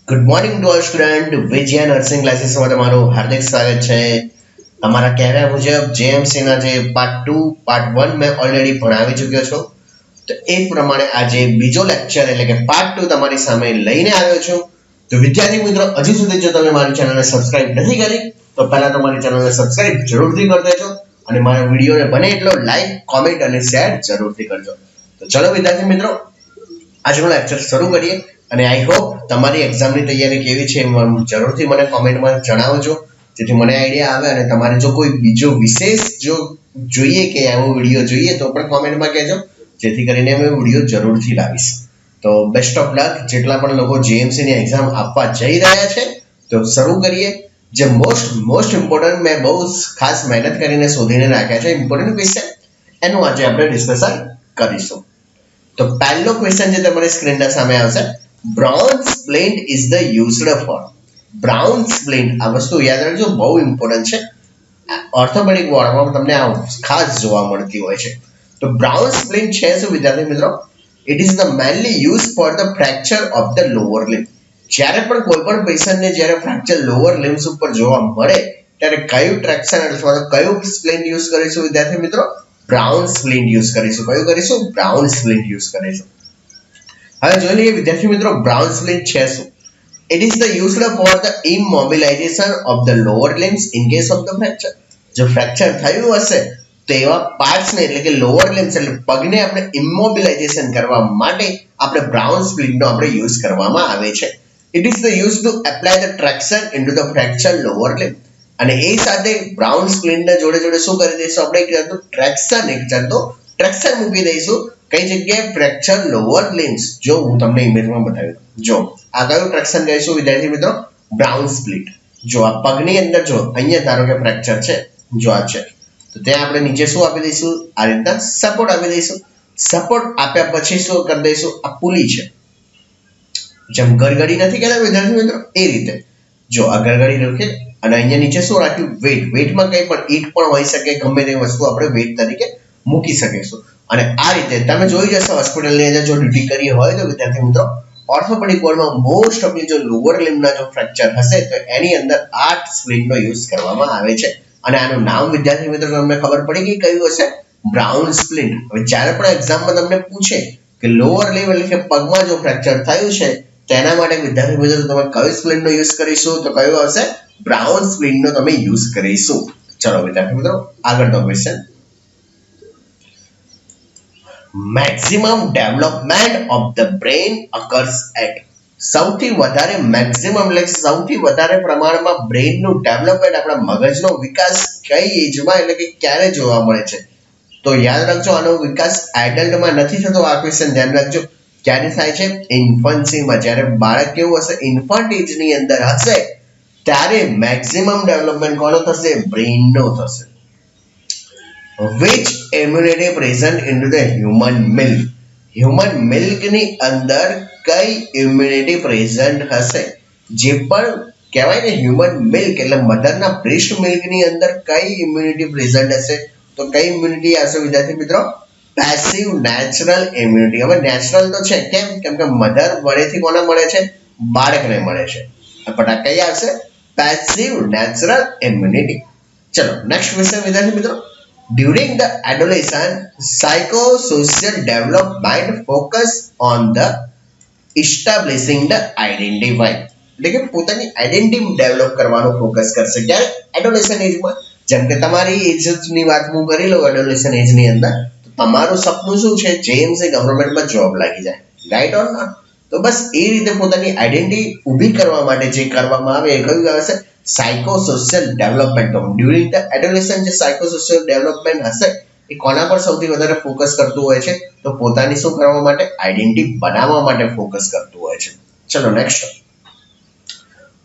Good morning to all student Vijay nursing ક્લાસીસમાં તમારું હાર્દિક સ્વાગત છે. તમારા કહેવા મુજબ જેએમસી ના જે પાર્ટ 1 મેં ઓલરેડી ભણાવી ચૂક્યો છું. તો એ પ્રમાણે આજે બીજો લેક્ચર એટલે કે પાર્ટ 2 તમારી સામે લઈને આવ્યો છું. તો વિદ્યાર્થી મિત્રો, હજી સુધી જો તમે મારી ચેનલને સબસ્ક્રાઇબ નથી કરી તો પહેલા તમારી ચેનલને સબસ્ક્રાઇબ જરૂરથી કરી દેજો અને મારા વિડીયોને બને એટલો લાઈક, કોમેન્ટ અને શેર જરૂરથી કરજો. તો ચલો વિદ્યાર્થી મિત્રો, આજનો લેક્ચર શરૂ કરીએ અને આઈ હોપ તમારી એક્ઝામની તૈયારી કેવી છે જરૂરથી મને કોમેન્ટમાં જણાવજો, જેથી મને આઈડિયા આવે અને તમારે જો કોઈ બીજો વિશેષ જો જોઈએ કે આવો વિડીયો જોઈએ તો પણ કોમેન્ટમાં કહેજો, જેથી કરીને મેં વિડીયો જરૂરથી લાવીશ. તો બેસ્ટ ઓફ લક જેટલા પણ લોકો જેએમસી ની એક્ઝામ આપવા જઈ રહ્યા છે. તો શરૂ કરીએ. જે મોસ્ટ ઇમ્પોર્ટન્ટ મેં બહુ ખાસ મહેનત કરીને શોધીને રાખ્યા છે ઇમ્પોર્ટન્ટ ક્વેશ્ચન, એનું આજે આપણે ડિસ્કશન કરીશું. તો પહેલો ક્વેશ્ચન જે તમારી સ્ક્રીનના સામે આવશે, Braun splint is the used for. Braun splint, આ વસ્તુ યાદ રાખજો, બહુ ઇમ્પોર્ટન્ટ છે. ઓર્થોપેડિક વોર્ડમાં તમને આ ખાસ જોવા મળતી હોય છે. તો બ્રાઉન સ્પ્લિન્ટ છે શું વિદ્યાર્થી મિત્રો? It is the mainly use for the fracture of the lower લિમ્બ. જ્યારે પણ કોઈ પણ પેશન્ટને જ્યારે ફ્રેક્ચર લોઅર લિમ્સ ઉપર જોવા મળે ત્યારે કયું ટ્રેક્શન અથવા તો કયું સ્પ્લિન્ટ યુઝ કરીશું વિદ્યાર્થી મિત્રો? બ્રાઉન સ્પ્લિન્ટ યુઝ કરીશું. કયું કરીશું? બ્રાઉન સ્પ્લિન્ટ યુઝ કરીશું. હવે જોઈ લઈએ વિદ્યાર્થી મિત્રો, બ્રાઉન સ્પ્લિન્ટ છે શું? It is the used for the immobilization of the lower limbs in case of the fracture. જો ફ્રેક્ચર થયું હશે તો એવા પાર્ટ્સને એટલે કે લોઅર લિમ્સ એટલે પગને આપણે ઇમોબિલાઇઝેશન કરવા માટે આપણે બ્રાઉન સ્પ્લિન્ટનો આપણે યુઝ કરવામાં આવે છે. It is the use to apply the traction into the fracture lower લિમ્બ. અને એ સાથે બ્રાઉન સ્પ્લિન્ટના જોડે જોડે શું કરી દઈશું આપણે? એક જાતનું ટ્રેક્શન મૂકી દઈશું. કઈ જગ્યાએ? Fracture lower limbs. જો હું તમને ઇમેજમાં બતાવી દઉં, જો આ કયું ટ્રેક્શન કહીશું વિદ્યાર્થી મિત્રો? બ્રાઉન સ્પ્લિન્ટ. જો આ પગની અંદર જો અહીંયા ધારો કે ફ્રેક્ચર છે, જો આ છે, તો ત્યાં આપણે નીચે શું આપી દઈશું? આ રીતના સપોર્ટ આપી દઈશું. સપોર્ટ આપ્યા પછી શું કરી દઈશું? આ પુલી છે, જેમ ગરગડી નથી કહેતા વિદ્યાર્થી મિત્રો, એ રીતે જો આ ગરગડી રાખીએ અને અહીંયા નીચે શું રાખ્યું? વેટ. વેટમાં કંઈ પણ ઈટ પણ હોઈ શકે, ગમે તે વસ્તુ આપણે વેટ તરીકે મૂકી શકીશું. અને આ રીતે તમે જોઈ જશો હોસ્પિટલની અંદર જો ડ્યુટી કરી હોય તો વિદ્યાર્થી મિત્રો, ઓર્થોપેડિક વોર્ડમાં મોસ્ટ ઓફલી જો લોઅર લિમ્બના જો ફ્રેક્ચર હશે તો એની અંદર આ સ્પ્લિન્ટનો યુઝ કરવામાં આવે છે. અને આનું નામ વિદ્યાર્થી મિત્રો તમને ખબર પડી કે કયું હશે? બ્રાઉન સ્પ્લિન્ટ. હવે જ્યારે પણ એક્ઝામમાં તમને પૂછે કે લોઅર લિમ્બ એટલે કે પગમાં જો ફ્રેક્ચર થયું છે તેના માટે વિદ્યાર્થી મિત્રો તમે કયું સ્પ્લિન્ટનો યુઝ કરીશું? તો કયું આવશે? બ્રાઉન સ્પ્લિન્ટનો તમે યુઝ કરીશું. ચલો વિદ્યાર્થી મિત્રો, આગળનો question. Maximum development of the brain occurs at. સૌથી વધારે મેક્સિમમ એટલે સૌથી વધારે પ્રમાણમાં બ્રેનનું ડેવલપમેન્ટ, આપણા મગજનો વિકાસ કઈ એજમાં એટલે કે ક્યારે જોવા મળે છે? તો યાદ રાખજો, આનો વિકાસ એડલ્ટમાં નથી થતો. આ ક્વેશ્ચન ધ્યાન રાખજો. ક્યારે થાય છે? ઇન્ફન્સીમાં. જ્યારે બાળક કેવું હશે? ઇન્ફન્ટ એજની અંદર હશે ત્યારે મેક્સિમમ ડેવલપમેન્ટ કોનો થશે? બ્રેનનો થશે. Which immunity present into the human milk? Human મિલ્કની અંદર કઈ ઇમ્યુનિટી પ્રેઝન્ટ હશે? જે પણ કહેવાય ને હ્યુમન મિલ્ક એટલે મધરના બ્રેસ્ટ મિલ્કની અંદર કઈ ઇમ્યુનિટી પ્રેઝન્ટ હશે? તો કઈ ઇમ્યુનિટી હશે વિદ્યાર્થી મિત્રો? Passive natural immunity. હવે નેચરલ તો છે, કેમ? કેમ કે મધર વડેથી કોને મળે છે? બાળકને મળે છે. પણ આ કઈ આવશે? Passive natural immunity. ચલો નેક્સ્ટ ક્વેશ્ચન વિદ્યાર્થી મિત્રો. During the adolescence, psychosocial development focus on the establishing the identify. એટલે કે પોતાની આઈડેન્ટિટી ડેવલપ કરવાનો ફોકસ કરશે. ક્યારે? એડોલેસન્ટ એજમાં. જેમ કે તમારી એજની વાત હું કરી લઉં, એડોલેસન્ટ એજની અંદર તો તમારું સપનું શું છે? જેએમસી ગવર્નમેન્ટમાં જોબ લાગી જાય, રાઈટ ઓર નોટ? તો બસ એ રીતે પોતાની આઈડેન્ટિટી ઊભી કરવા માટે જે કરવામાં આવે એ કયું આવશે? સાયકોસોશિયલ ડેવલપમેન્ટ. ડ્યુરિંગ ધ એડોલેસન્ટ જે સાયકોસોશિયલ ડેવલપમેન્ટ હશે એ કોના પર સૌથી વધારે ફોકસ કરતું હોય છે? તો પોતાની શું કરવા માટે? આઈડેન્ટિટી બનાવવા માટે ફોકસ કરતું હોય છે. ચલો next.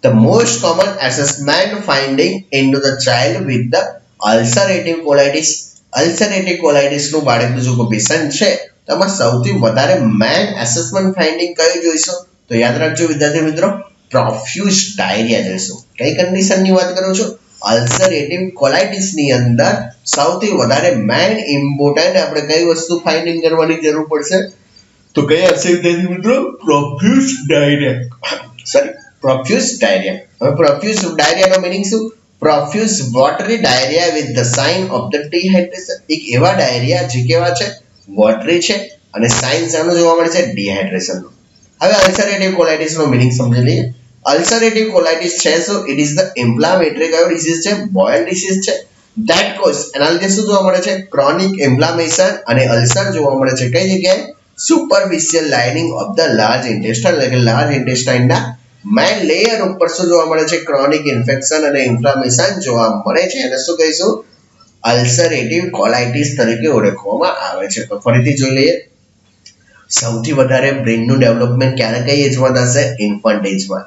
The most common assessment finding into the child with the ulcerative colitis. Ulcerative કોલાઇટિસનું બાળકનું જો પેશન્ટ છે તો એમાં સૌથી વધારે મેન એસેસમેન્ટ ફાઇન્ડિંગ કયું જોઈશું? તો યાદ રાખજો વિદ્યાર્થી મિત્રો, પ્રોફ્યુઝ ડાયરિયા જોઈશું. કઈ કન્ડિશનની વાત કરું છું? અલ્સરેટિવ કોલાઇટિસની અંદર સૌથી વધારે મેન ઇમ્પોર્ટન્ટ આપણે કઈ વસ્તુ ફાઇન્ડિંગ કરવાની જરૂર પડશે? તો કઈ હશે વિદ્યાર્થી મિત્રો? Profuse diarrhoea. Sorry, profuse diarrhoea. હવે પ્રોફ્યુઝ ડાયરિયાનો મીનિંગ શું? Profuse watery diarrhoea with the sign of the dehydration. એક એવા ડાયરિયા જે કેવા છે? વોટરી છે અને સાઇન શાનું જોવા મળે છે? ડિહાઇડ્રેશનનો. હવે અલ્સરેટિવ કોલાઇટિસનો મીનિંગ સમજી લઈએ. અલ્સરેટિવ કોલાઇટિસ છે શું? ઇટ ઇઝ ધ ઇન્ફ્લામેટરી કયો ડિસીઝ છે? બોયલ ડિસીઝ છે. ધેટ કોઝ એના લીધે શું જોવા મળે છે? ક્રોનિક ઇન્ફ્લામેશન અને અલ્સર જોવા મળે છે. કઈ જગ્યાએ? Superficial lining of the large intestine, એટલે કે લાર્જ ઇન્ટેસ્ટાઇનના મેઇન લેયર ઉપર શું જોવા મળે છે? ક્રોનિક ઇન્ફેક્શન અને ઇન્ફ્લામેશન જોવા મળે છે. એને શું કહીશું? અલ્સરેટિવ કોલાઇટિસ તરીકે ઓળખવામાં આવે છે. તો ફરીથી જોઈ લઈએ. સૌથી વધારે બ્રેનનું ડેવલપમેન્ટ ક્યારે કઈ એજમાં થશે? ઇન્ફન્ટ એજમાં.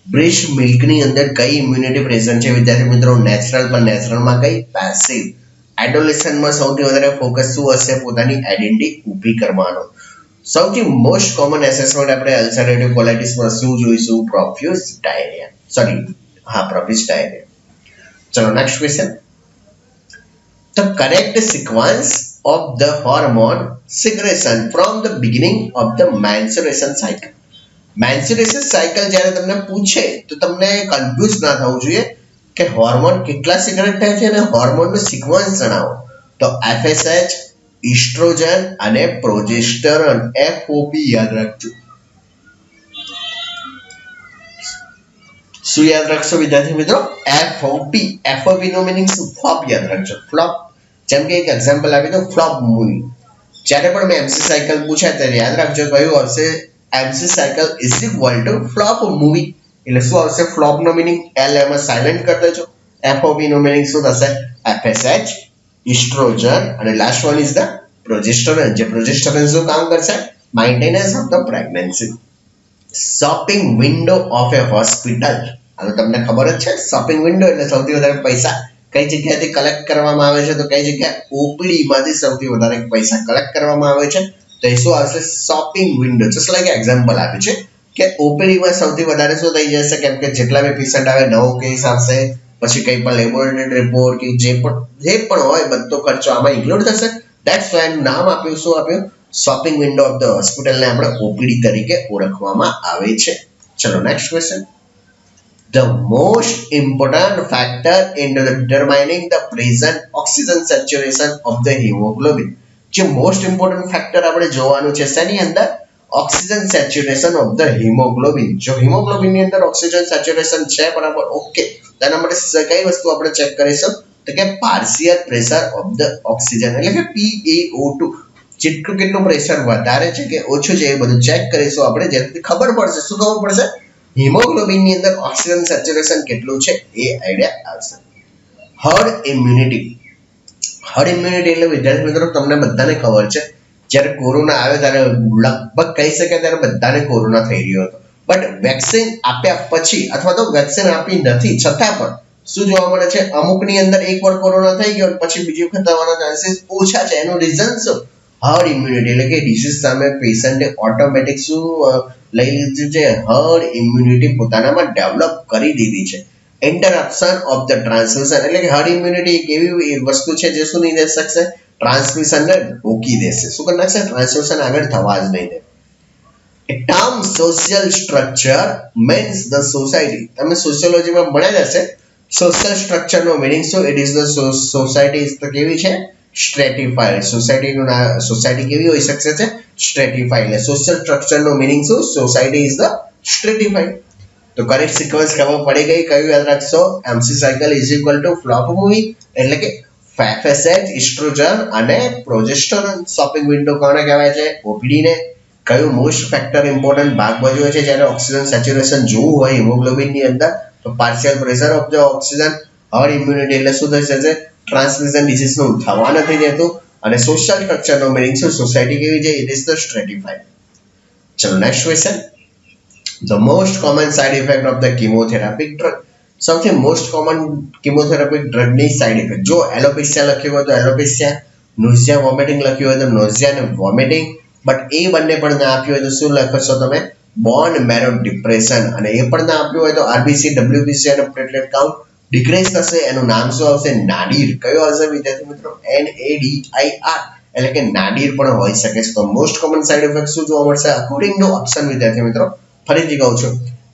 બ્રેસ્ટ મિલ્કની અંદર કઈ ઇમ્યુનિટી પ્રેઝન્ટ છે વિદ્યાર્થી મિત્રો? નેચરલ, પણ નેચરલમાં કઈ? પેસિવ. એડોલેસન્ટમાં સૌથી વધારે ફોકસ શું હશે? પોતાની આઈડેન્ટિટી ઊભી કરવાનો. સૌથી મોસ્ટ કોમન એસેસમેન્ટ આપણે અલ્સરેટિવ કોલાઇટિસમાં શું જોઈશું? પ્રોફ્યુઝ ડાયરિયા. પ્રોફ્યુઝ ડાયરિયા. ચલો next question. The correct sequence of the hormone secretion from the beginning of the menstruation cycle. Menstruation cycle જ્યારે તમને પૂછે તો તમને કન્ફ્યુઝ ના થવું જોઈએ કે હોર્મોન કેટલા સિક્રેટ થાય છે અને હોર્મોનનો સિક્વન્સ જણાવો. તો FSH, ઇસ્ટ્રોજન અને પ્રોજેસ્ટેરોન, FOP યાદ રાખજો. શું યાદ રાખશો વિદ્યાર્થી મિત્રો? FOP. FOP નો મીનિંગ શું? ફ્લોપ યાદ રાખજો. ફ્લોપ. જેમ કે એક એક્ઝામ્પલ આપી દો, ફ્લોપ મૂવી. જ્યારે પણ મેં MC સાયકલ પૂછાય ત્યારે યાદ રાખજો કયું આવશે? MC cycle is equal to flop movie. એટલે શું આવશે? ફ્લોપ નો મીનિંગ L એમાં સાયલેન્ટ કરી દેજો. FOP નો મીનિંગ શું થશે? FSH, ઇસ્ટ્રોજન અને last one is the progesterone. જે પ્રોજેસ્ટેરોન શું કામ કરશે? Maintenance of the pregnancy. Shopping window of A hospital. હવે તમને ખબર જ છે શોપિંગ વિન્ડો એટલે સૌથી વધારે પૈસા કઈ જગ્યાએથી કલેક્ટ કરવામાં આવે છે? તો કઈ જગ્યાએ? OPD માંથી સૌથી વધારે પૈસા કલેક્ટ કરવામાં આવે છે. તો એ શું આવશે? Shopping window. Just like example આપે છે કે ઓપીડીમાં સૌથી વધારે શું થઈ જશે? કેમ કે જેટલા બી પેશન્ટ આવે, નવો કેસ આવશે, પછી કંઈ પણ લેબોરેટરી રિપોર્ટ કે જે પણ હોય બધો ખર્ચો આમાં ઇન્ક્લુડ થશે. ધેટ્સ વાય નામ આપ્યું. શું આપ્યું? શોપિંગ વિન્ડો ઓફ ધ હોસ્પિટલને આપણે OPD તરીકે ઓળખવામાં આવે છે. ચલો next question. The most important factor in determining the present oxygen saturation of the hemoglobin. જે મોસ્ટ ઇમ્પોર્ટન્ટ ફેક્ટર આપણે જોવાનું છે શેની અંદર? Oxygen saturation of the haemoglobin. જો હિમોગ્લોબિનની અંદર ઓક્સિજન સેચ્યુરેશન છે બરાબર, ઓકે, તેના માટે કઈ વસ્તુ આપણે ચેક કરીશું? તો કે partial pressure of the oxygen, એટલે કે PaO2. કેટલું પ્રેશર વધારે છે કે ઓછું છે એ બધું ચેક કરીશું આપણે, જેથી ખબર પડશે. શું ખબર પડશે? હિમોગ્લોબિનની અંદર ઓક્સિજન સેચ્યુરેશન કેટલું છે એ આઈડિયા આવશે. Herd immunity. હર્ડ ઇમ્યુનિટી એટલે વિદ્યાર્થી મિત્રો તમને બધાને ખબર છે જ્યારે કોરોના આવ્યો ત્યારે લગભગ કહી શકાય ત્યારે બધાને કોરોના થઈ રહ્યો હતો. બટ વેક્સિન આપ્યા પછી અથવા તો વેક્સિન આપી નથી છતાં પણ શું જોવા મળે છે? અમુકની અંદર એકવાર કોરોના થઈ ગયો પછી બીજી વખત થવાના ચાન્સીસ ઓછા છે. એનું રીઝન શું? હર્ડ ઇમ્યુનિટી, એટલે કે ડિસીઝ સામે પેશન્ટે ઓટોમેટિક શું લઈ લીધું છે? હર્ડ ઇમ્યુનિટી પોતાનામાં ડેવલપ કરી દીધી છે. ઇન્ટરપ્શન ઓફ ધ ટ્રાન્સમિશન, એટલે કે હર્ડ ઇમ્યુનિટી એક એવી વસ્તુ છે જે શું નહીં દે શકશે? ટ્રાન્સમિશનને રોકી દેશે. શું કરી નાખશે? ટ્રાન્સમિશન આગળ થવા જ નહીં દે. A term social structure means the society. તમે સોશિયોલોજીમાં ભણ્યા હશે. સોશિયલ સ્ટ્રક્ચરનો મીનિંગ શું? It is the society is the કેવી છે? સ્ટ્રેટિફાઈડ. સોસાયટી કેવી હોઈ શકશે છે? સ્ટ્રેટિફાઈડ. એટલે સોશિયલ સ્ટ્રક્ચરનો મીનિંગ શું? Society is the stratified. તો કરેક્ટ સિક્વન્સ ખબર પડી ગઈ. કયું યાદ રાખશો? MC cycle is equal to flop movie, એટલે કે FSH, ઇસ્ટ્રોજન અને પ્રોજેસ્ટેરોન. શોપિંગ વિન્ડો કોને કહેવાય છે? OPD ને. કયું મોસ્ટ ફેક્ટર ઇમ્પોર્ટન્ટ ભાગ ભજવે છે જ્યારે ઓક્સિજન સેચ્યુરેશન જોવું હોય હિમોગ્લોબિનની અંદર? તો partial pressure of the oxygen. Herd immunity એટલે શું થઈ શકે? ટ્રાન્સમિશન ડિસીઝનું થવા નથી દેતું. અને સોશિયલ સ્ટ્રક્ચરનો મીનિંગ શું? સોસાયટી કેવી છે? It is the stratified. ચલો next question. The most common side effect of the chemotherapeutic drug. સૌથી મોસ્ટ કોમન કિમોથેરાપી ડ્રગની સાઇડ ઇફેક્ટ. જો એલોપેશિયા લખ્યું હોય તો એલોપેશિયા, નોઝિયા વોમિટિંગ લખ્યું હોય તો નોઝિયા અને વોમિટિંગ. બટ એ બંને પણ ના આપ્યું હોય તો શું લખશો તમે? બોન મેરો ડિપ્રેશન. અને એ પણ ના આપ્યું હોય તો RBC, WBC અને પ્લેટલેટ કાઉન્ટ ડિક્રીઝ થશે. એનું નામ શું આવશે? નાડીર. કયો આવશે વિદ્યાર્થી મિત્રો? NADIR, એટલે કે નાડીર પણ હોઈ શકે છે. તો મોસ્ટ કોમન સાઇડ ઇફેક્ટ શું જોવા મળશે અકોર્ડિંગ ટુ ઓપ્શન? વિદ્યાર્થી મિત્રો ફરીથી કહું છું,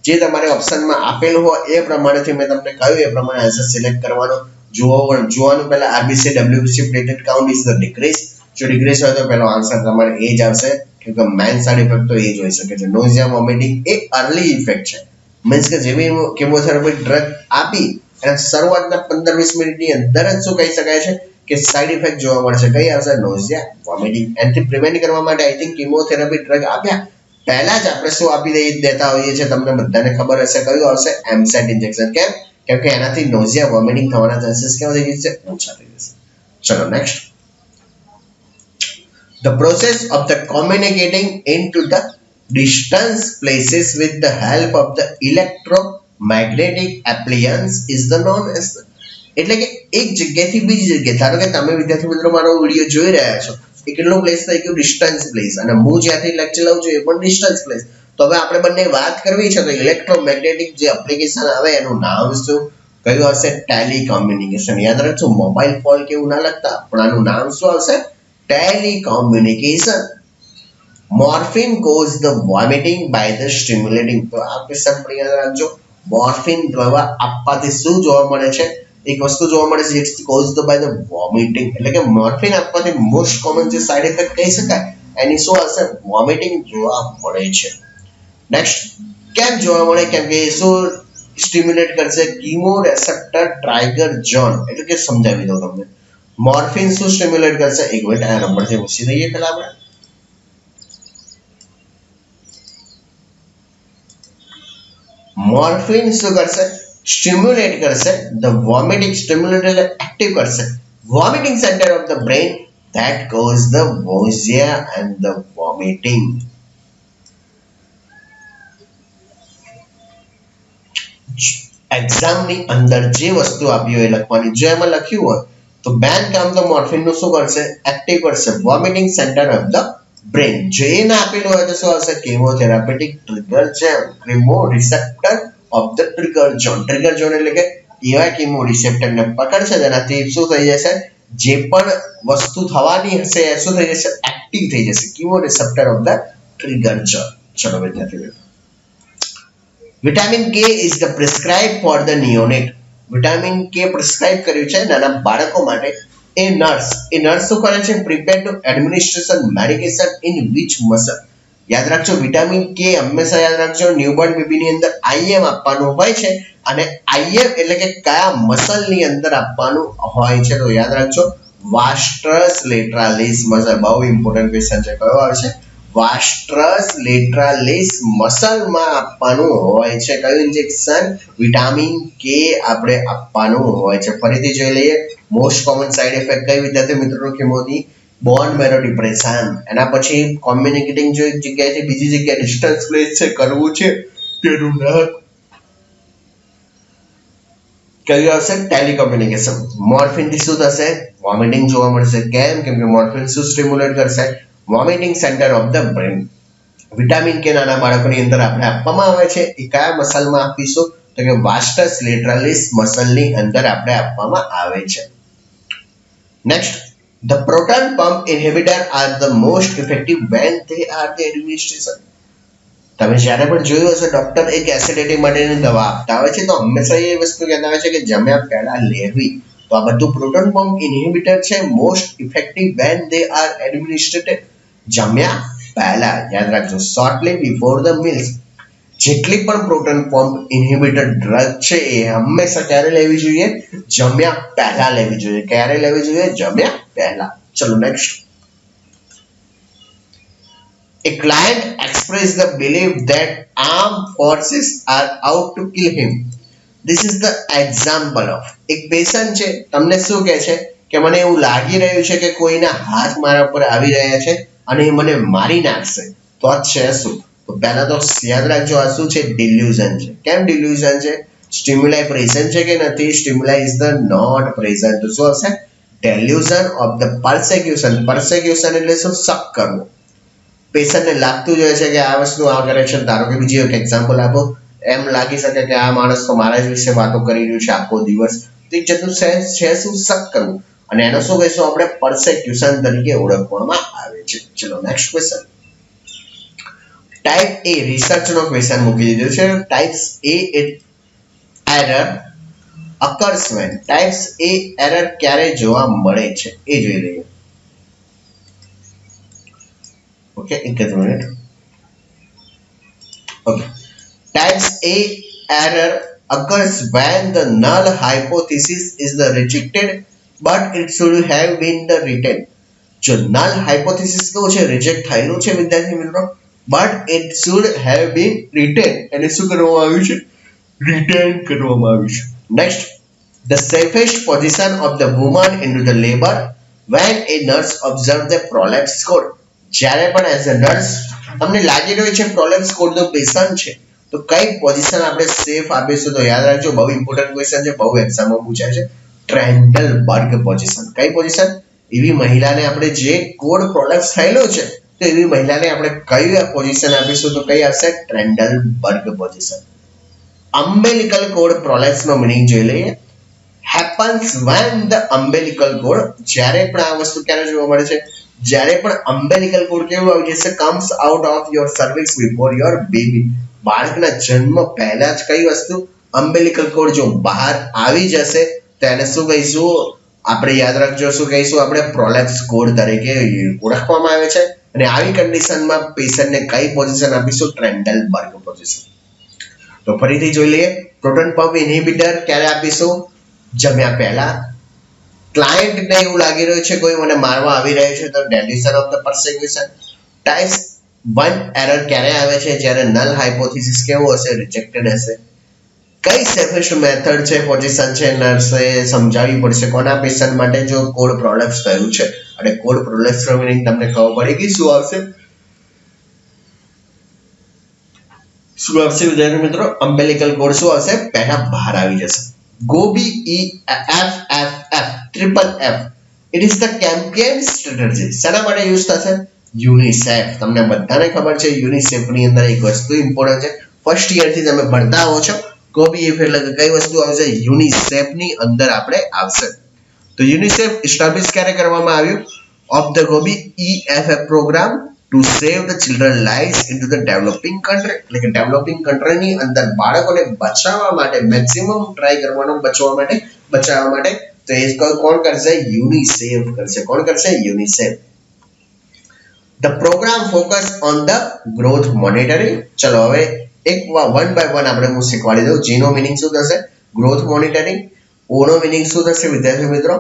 જે તમારે ઓપ્શનમાં આપેલું હોય એ પ્રમાણેથી મેં તમને કહ્યું એ પ્રમાણે આન્સર સિલેક્ટ કરવાનો. જોવાનું પહેલા RBC WBC platelet count is the decrease. જો ડિક્રીઝ હોય તો પહેલો આન્સર તમારે એ જ આવશે, કેમ કે મેઇન સાઇડ ઇફેક્ટ તો એ જ હોઈ શકે છે. નોઝિયા વોમિટિંગ એ અર્લી ઇફેક્ટ છે, મીન્સ કે જેવી કેમોથેરાપી ડ્રગ આપી અને શરૂઆતના 15-20 મિનિટની અંદર જ શું કહી શકાય છે કે સાઇડ ઇફેક્ટ જોવા મળશે. કઈ આવશે? નોઝિયા વોમિટિંગ. એનાથી પ્રિવેન્ટ કરવા માટે આઈ થિંક કેમોથેરાપી ડ્રગ આપ્યા પહેલા જ આપણે શું આપી દેતા હોઈએ છીએ, તમને બધાને ખબર હશે. કયું આવશે? એમસેટ ઇન્જેક્શન. કેમ કે એનાથી નોઝિયા વોમિટિંગ થવાના ચાન્સીસ કેવા થઈ જશે? ઓછા થઈ જશે. ચલો next. The process of the communicating into the distance places with the help of the electromagnetic appliance is the known as the. એટલે કે એક જગ્યાથી બીજી જગ્યાએ, ધારો કે તમે વિદ્યાર્થી મિત્રો મારો વિડીયો જોઈ રહ્યા છો, એ કેટલો પ્લેસ થઈ ગયો? Distance place. અને હું જ્યાંથી લેક્ચર લઉં છું એ પણ ડિસ્ટન્સ પ્લેસ. તો હવે આપણે બંને વાત કરવી છે તો ઇલેક્ટ્રોમેગ્નેટિક જે એપ્લિકેશન આવે એનું નામ શું? કયું આવશે? ટેલિકોમ્યુનિકેશન. યાદ રાખજો, મોબાઈલ ફોન કે એવું ના લખતા, પણ આનું નામ શું આવશે? Telecommunication. Morphine cause the vomiting by the stimulating. તો આ ક્વેશ્ચન પણ યાદ રાખજો. મોર્ફિન દવા આપવાથી શું જોવા મળે છે? એક વસ્તુ જોવા મળે છે ઇટ્સ કોઝ્ડ બાય ધ વોમિટિંગ. એટલે કે મોર્ફિન આપવાથી મોસ્ટ કોમન જે સાઇડ ઇફેક્ટ કહી શકાય એની શું હશે? વોમિટિંગ જોવા મળે છે. નેક્સ્ટ. કેમ જોવા મળે? કેમ કે શું સ્ટિમ્યુલેટ કરશે? Chemoreceptor trigger zone. એટલે કે સમજાવી દઉં તમને. મોર્ફિન શું સ્ટિમ્યુલેટ કરશે? એક મિનિટ આ નંબરથી પૂછી દઈએ પહેલા આપણે. મોર્ફિન શું કરશે? સ્ટિમ્યુલેટ કરશે ધ વોમિટિંગ. સ્ટિમ્યુલેટ એટલે એક્ટિવ કરશે vomiting centre of the brain that cause the nausea and the vomiting. Exam ની અંદર જે વસ્તુ આપી હોય લખવાની, જો એમાં લખ્યું હોય તો બેન કામ તો મોર્ફિન નું શું કરશે? એક્ટિવ કરશે vomiting centre of the brain. જો એ ના આપેલું હોય તો શું આવશે? Chemotherapeutic trigger zone. Chemoreceptor of the trigger zone. Trigger zone એટલે કે એવા કેમો રિસેપ્ટર ને પકડશે જેનાથી શું થઈ જશે? જે પણ વસ્તુ થવાની હશે એ શું થઈ જશે? એક્ટિવ થઈ જશે. Chemoreceptor of the trigger zone. ચલો વિદ્યાર્થી મિત્રો. Vitamin K is the prescribe for the neonate. Vitamin K prescribe કર્યું છે નાના બાળકો માટે. એ નર્સ શું કરે છે? Prepare to administration medication in which muscle. યાદ રાખજો, વિટામિન કે હંમેશા યાદ રાખજો ન્યૂબોર્ન બેબીની અંદર આઈએમ આપવાનું હોય છે, અને આઈએમ એટલે કે કયા મસલ ની અંદર આપવાનું હોય છે? તો યાદ રાખજો વાસ્ટ્રસ લેટરાલિસ મસલ. બહુ ઇમ્પોર્ટન્ટ ક્વેશ્ચન છે. કયો આવે છે? વાસ્ટ્રસ લેટરાલિસ મસલમાં આપવાનું હોય છે. કયું ઇન્જેક્શન? વિટામિન કે આપણે આપવાનું હોય છે. ફરીથી જોઈ લઈએ. મોસ્ટ કોમન સાઇડ ઇફેક્ટ કઈ વિદ્યાર્થી મિત્રો કેમોની? બોન મેરો ડિપ્રેશન. એના પછી કોમ્યુનિકેટિંગ જો એક જગ્યાએથી બીજી જગ્યાએ ડિસ્ટન્સ પ્લેસ છે કરવું છે તેનું નામ કયું આવશે? ટેલિકોમ્યુનિકેશન. મોર્ફિન થી શું થશે? વોમિટિંગ જોવા મળશે. કેમ? કેમ કે મોર્ફિન શું સ્ટિમ્યુલેટ કરશે? Vomiting centre of the brain. Vitamin કે નાના બાળકોની અંદર આપણે આપવામાં આવે છે, એ કયા મસલમાં આપીશું? તો કે વાસ્ટસ લેટરાલિસ મસલની અંદર આપણે આપવામાં આવે છે. Next. The proton pump inhibitor are the most effective when they are the administration. તમે જ્યારે પણ જોયું હશે ડોક્ટર એક એસિડિટી માટેની દવા આપતા હોય છે તો હંમેશા એ વસ્તુ કહેતા હોય છે કે જમ્યા પહેલા લેવી. તો આ બધું પ્રોટોન પંપ ઇન્હિબિટર છે most effective when they are administered જમ્યા પહેલા. યાદ રાખજો શોર્ટલી બિફોર ધ મીલ્સ. જેટલી પણ પ્રોટોન પંપ ઇન્હિબિટર ડ્રગ છે એ હંમેશા ક્યારે લેવી જોઈએ? જમ્યા પહેલા લેવી જોઈએ. ક્યારે લેવી જોઈએ? જમ્યા પહેલા. ચલો next. A client expressed the belief that armed forces are out to kill him. This is the example of. એક પેશન્ટ છે, તમને શું કહે છે કે મને એવું લાગી રહ્યું છે કે કોઈના હાથ મારા પર આવી રહ્યા છે અને એ મને મારી નાખશે. તો આ છે શું? તો પહેલા તો યાદ રાખજો આ શું છે? ડિલ્યુઝન છે. કેમ ડિલ્યુઝન છે? સ્ટિમ્યુલાઈ પ્રેઝન્ટ છે કે નથી? Stimuli is the not present. તો શું હશે? ડેલ્યુઝન ઓફ ધ પરસેક્યુશન. પરસેક્યુશન એટલે શું? શક કરવો. પેશન્ટને લાગતું જ હોય છે કે આ વસ્તુ આ કરે છે. ધારો કે બીજી એક એક્ઝામ્પલ આપો. એમ લાગી શકે કે આ માણસ તો મારા જ વિશે વાતો કરી રહ્યું છે આખો દિવસ. તો એક જતું છે શું? શક કરવું. અને એનો શું કહીશું આપણે? પરસેક્યુશન તરીકે ઓળખવામાં આવે છે. ચલો નેક્સ્ટ ક્વેશ્ચન. ટાઈપ એ રિસર્ચનો ક્વેશ્ચન મૂકી દીધો છે. Types A error occurs when types A error ક્યારે જોવા મળે છે એ જોઈ લઈએ. ઓકે, એક જ minute. Okay, types A error occurs when the null hypothesis is the rejected but it should have been the retained. જો null hypothesis કેવું છે, રિજેક્ટ થયેલું છે વિદ્યાર્થી મિત્રો, but it should have been retained, એને શું કરવામાં આવ્યું છે, રિટેન કરવામાં આવ્યું છે. Next, the safest position of the woman into the labor when a nurse observe the prolapse code. જ્યારે પણ એઝ અ નર્સ તમને લાગી રહ્યું છે પ્રોલેપ્સ કોડ નો પેશન્ટ છે, તો કઈ પોઝિશન આપણે સેફ આપીશું? તો યાદ રાખજો, બહુ ઇમ્પોર્ટન્ટ ક્વેશ્ચન છે, બહુ એક્ઝામમાં પૂછાય છે. ટ્રેન્ડલબર્ગ પોઝિશન. કઈ પોઝિશન? એવી મહિલાને આપણે જે કોડ પ્રોલેપ્સ થયેલો છે, તો એવી મહિલાને આપણે કઈ પોઝિશન આપીશું? તો કઈ આવશે? ટ્રેન્ડલબર્ગ પોઝિશન. અમ્બેલિકલ કોડ પ્રોલેપ્સ નો મીનિંગ જોઈ લઈએ. happens when the umbilical cord, જ્યારે પણ આ વસ્તુ ક્યારે જોવા મળે છે? જ્યારે પણ umbilical cord કેવું આવી જશે, comes out of your cervix before your baby. બાળકના જન્મ પહેલા જ કઈ વસ્તુ, umbilical cord જો બહાર આવી જશે તો એને શું કહીશું? આપણે યાદ રાખજો, શું કહીશું આપણે? પ્રોલેપ્સ કોડ તરીકે ઓળખવામાં આવે છે. અને આવી કન્ડિશનમાં પેશન્ટને કઈ પોઝિશન આપીશું? ટ્રેન્ડલબર્ગ પોઝિશન. તો ફરીથી જોઈ લઈએ. પ્રોટોન પંપ ઇન્હિબિટર ક્યારે આપીશું? જમ્યા પહેલા. ક્લાયન્ટને એવું લાગી રહ્યું છે કોઈ મને મારવા આવી રહ્યો છે, તો ડેલિશન ઓફ ધ પરસિક્યુશન. ટાઈપ 1 એરર ક્યારે આવે છે? જ્યારે નલ હાઇપોથિસિસ કેવો હશે? રિજેક્ટેડ હશે. કઈ સેફેસ્ટ મેથડ છે, પોઝિશન છે, નર્સે સમજાવવી પડશે કોના પેશન્ટ માટે? જો કોડ પ્રોલેપ્સ થયું છે. અને કોડ પ્રોલેપ્સ નો મીનિંગ તમને ખબર પડી ગઈ. શું આવશે? શું આવશે વિદ્યાર્થી મિત્રો? અમ્બેલિકલ કોડ શું આવશે? પહેલા બહાર આવી જશે. ગોબી ઈ F F F triple F, it is the campaign strategy. શેના માટે યુઝ થશે? યુનિસેફ. તમને બધાને ખબર છે યુનિસેફ ની અંદર એક વસ્તુ ઇમ્પોર્ટન્ટ છે, ફર્સ્ટ યર થી તમે ભણતા હો છો. ગોબી એફ એટલે કઈ વસ્તુ આવશે? યુનિસેફ ની અંદર આપણે આવશે. તો યુનિસેફ એસ્ટાબ્લિશ ક્યારે કરવામાં આવ્યું? Of the GOBI EFF program to save the children lives into the developing country. એટલે કે ડેવલપિંગ કન્ટ્રીની અંદર બાળકોને બચાવવા માટે, મેક્સિમમ ટ્રાય કરવાનો બચાવવા માટે. તો એ કોણ કરશે? યુનિસેફ કરશે. કોણ કરશે? UNICEF. The program focus on the growth monitoring. ચલો હવે એક વન બાય વન આપણે હું શીખવાડી દઉં. જી નો મિનિંગ શું થશે? Growth monitoring. ઓ નો મિનિંગ શું થશે વિદ્યાર્થી મિત્રો?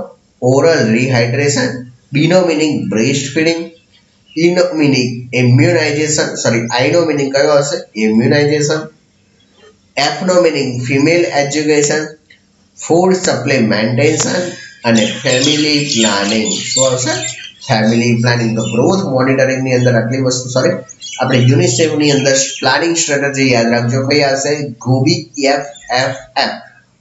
Oral rehydration. બી નો મિનિંગ બ્રેસ્ટ ફીડિંગ. ઈ નો મિનિંગ ઇમ્યુનાઇઝેશન. સોરી, આઈ નો મિનિંગ કયો હશે? ઇમ્યુનાઇઝેશન. એફ નો meaning female education, food supplementation અને ફેમિલી પ્લાનિંગ. શું આવશે? Family planning. તો ગ્રોથ મોનિટરિંગ ની અંદર આટલી વસ્તુ, સોરી આપણે યુનિસેફ ની અંદર પ્લાનિંગ સ્ટ્રેટેજી યાદ રાખજો. કઈ આવશે? Gobi EFFF.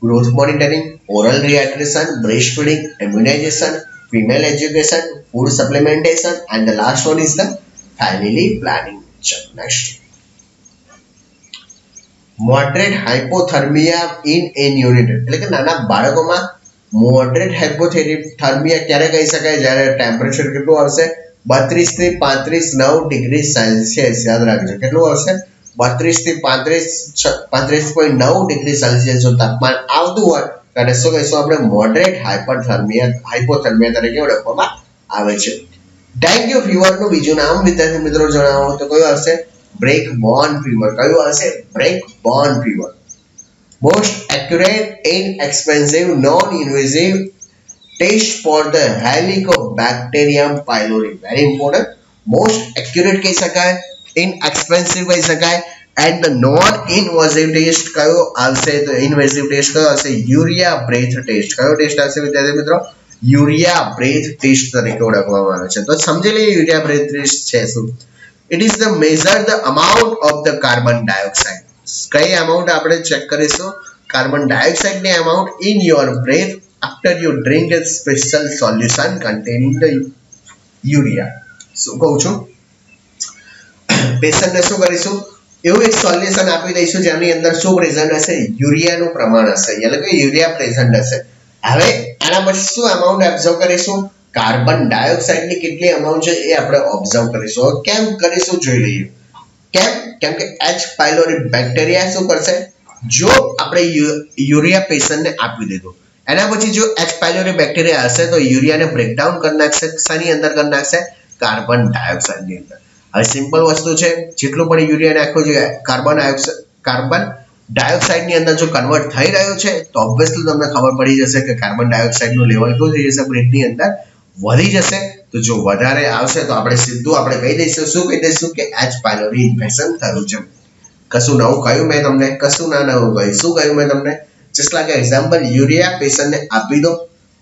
Growth monitoring, oral rehydration, breast feeding, immunisation, female education, food supplementation, and the last one is the family planning. Next, moderate hypothermia in a unit. એટલે કે નાના બાળકોમાં moderate hypothermia ક્યારે કહી શકાય? જ્યારે ટેમ્પરેચર કેટલું આવશે? 32 થી 35 ડિગ્રી સેલ્સિયસ. યાદ રાખજો, કેટલું આવશે? 32 થી 35.9 ડિગ્રી સેલ્સિયસ જો તાપમાન આવતું હોય ત્યારે શું કહીશું આપણે? મોડરેટ હાઇપોથર્મિયા તરીકે ઓળખવામાં આવે છે. ડેન્ગ્યુ ફીવર નું બીજું નામ વિદ્યાર્થી મિત્રો જણાવો તો કયું આવશે? Break bone fever. કયું આવશે? Break bone fever. Most accurate inexpensive non invasive test for the Helicobacter pylori. Very important. Most accurate કહી શકાય, ઇનએક્સપેન્સિવ કહી શકાય, and the non-invasive test કયો આવશે? તો ઇન્વેઝિવ ટેસ્ટ કયો આવશે? Urea breath test. કયો ટેસ્ટ આવશે વિદ્યાર્થી મિત્રો? યુરિયા બ્રેથ ટેસ્ટ તરીકે ઓળખવામાં આવે છે. તો સમજી લઈએ યુરિયા બ્રેથ ટેસ્ટ છે શું. It is the measure the amount of the carbon dioxide. કઈ અમાઉન્ટ આપણે ચેક કરીશું? કાર્બન ડાયોક્સાઇડ ની amount in your breath after you drink a special solution containing the urea. શું કહું છું? પેશન્ટને શું કરીશું? એવું એક સોલ્યુશન આપી દઈશું જેની અંદર શું પ્રેઝન્ટ હશે? યુરિયાનું પ્રમાણ હશે, એટલે કે યુરિયા પ્રેઝન્ટ હશે. હવે આના પછી શું અમાઉન્ટ ઓબ્ઝર્વ કરીશું? કાર્બન ડાયોક્સાઇડ ની કેટલી અમાઉન્ટ છે એ આપણે ઓબ્ઝર્વ કરીશું. કેમ કરીશું જોઈ લઈએ. કેમ? કેમ કે એચ પાયલોરી બેક્ટેરિયા શું કરશે? જો આપણે યુરિયા પેશન્ટને આપી દીધું, એના પછી જો એચ પાયલોરી બેક્ટેરિયા હશે તો યુરિયાને બ્રેકડાઉન કરી નાખશે. શાની અંદર કરી નાખશે? કાર્બન ડાયોક્સાઇડની અંદર. હવે સિમ્પલ વસ્તુ છે, જેટલું પણ યુરિયા નાખવું જોઈએ કાર્બન ડાયોક્સાઇડની અંદર જો કન્વર્ટ થઈ રહ્યું છે તો ઓબ્વિયસલી તમને ખબર પડી જશે કે કાર્બન ડાયોક્સાઇડનું લેવલ કેવું થઈ જશે? બ્રેથની અંદર વધી જશે. તો જો વધારે આવશે તો આપણે સીધું આપણે કહી દઈશું, શું કહી દઈશું? કે એચ પાયલોરી ઇન્ફેક્શન થયું છે. કશું નવું કહ્યું મેં તમને? કશું ના નવું કહ્યું. શું કહ્યું મેં તમને? જસ્ટ લાઈક એક્ઝામ્પલ, યુરિયા પેશન્ટને આપી દો.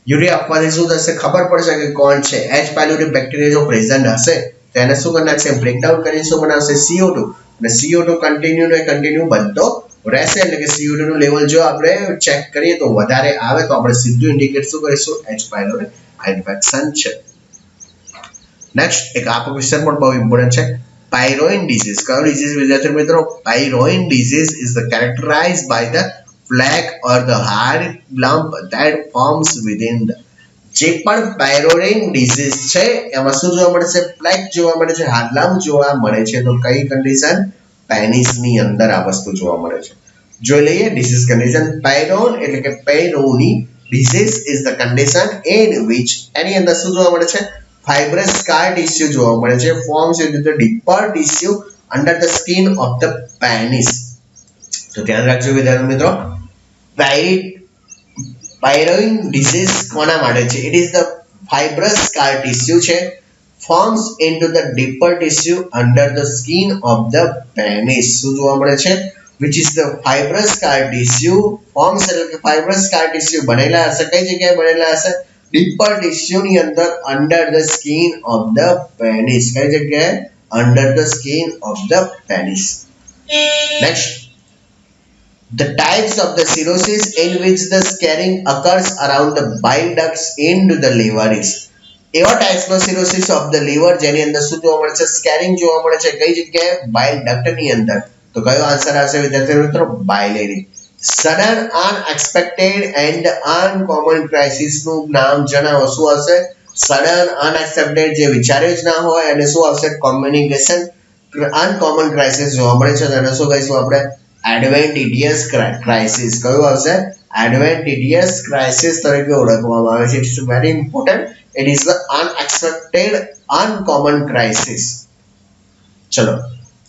યુરિયા આપવાથી શું થશે? ખબર પડશે કે કોણ છે. એચ પાયલોરી બેક્ટેરિયા જો પ્રેઝન્ટ હશે તો એને શું કરી નાખશે? બ્રેકડાઉન કરીને શું બનાવશે? CO2. અને CO2 કન્ટિન્યુ બનતો રહેશે. એટલે કે CO2 નું લેવલ જો આપણે ચેક કરીએ તો વધારે આવે તો આપણે સીધું ઇન્ડિકેટ શું કરીશું? એચ પાયલોરી ઇન્ફેક્શન છે. નેક્સ્ટ એક આ ક્વેશ્ચન પણ બહુ ઇમ્પોર્ટન્ટ છે. પાયરોઇન ડિઝીઝ. કયો ડિઝીઝ વિદ્યાર્થી મિત્રો? Peyronie disease is characterized by the flake or the hard lump that forms within the. જે પણ પાયરોઇન ડિઝીઝ છે એમાં શું જોવા મળે છે? ફ્લેક જોવા મળે છે, હાર્ડ લમ્પ જોવા મળે છે. તો કઈ કન્ડિશન? પેનિસની અંદર આ વસ્તુ જોવા મળે છે. જોઈ લઈએ ડિઝીઝ કન્ડિશન. પાયરોન એટલે કે Peyronie disease is the condition in which એની અંદર શું જોવા મળે છે? fibrous scar tissue જોવા મળે છે, forms into the deeper tissue under the skin of the penis. તો ધ્યાન રાખજો વિદ્યાર્થી મિત્રો, પાયરોઇન ડિઝીઝ કોના માટે છે? It is the fibrous scar tissue છે, forms into the deeper tissue under the skin of the penis. શું જોવા મળે છે? which is the fibrous scar tissue forms એટલે કે fibrous scar tissue બનેલા હશે. કઈ જગ્યાએ બનેલા હશે? deeper tissue ની અંદર under the skin of the penis. કઈ જગ્યાએ? under the skin of the penis. Next, the types of the cirrhosis in which the scarring occurs around the bile ducts into the liver is. એવા ટાઈપ્સનો cirrhosis of the liver જેની અંદર શું જોવા મળે છે? સ્કેરિંગ જોવા મળે છે. કઈ જગ્યાએ? બાઇલ ડક્ટની અંદર. તો કયો આન્સર આવશે વિદ્યાર્થી મિત્રો? Biliary. Sudden unexpected and uncommon crisis નું નામ જણાવો. શું આવશે? સડન અનએક્સપેક્ટેડ, જે વિચાર્યું જ ના હોય, અને શું આવશે? કોમ્યુનિકેશન અનકોમન ક્રાઇસિસ જોવા મળે છે. તેને શું કહીશું આપણે? Adventitious crisis. કયું આવશે? એડવેન્ટિટિયસ ક્રાઇસિસ તરીકે ઓળખવામાં આવે છે. It's very important. It is the unexpected uncommon crisis. ચલો,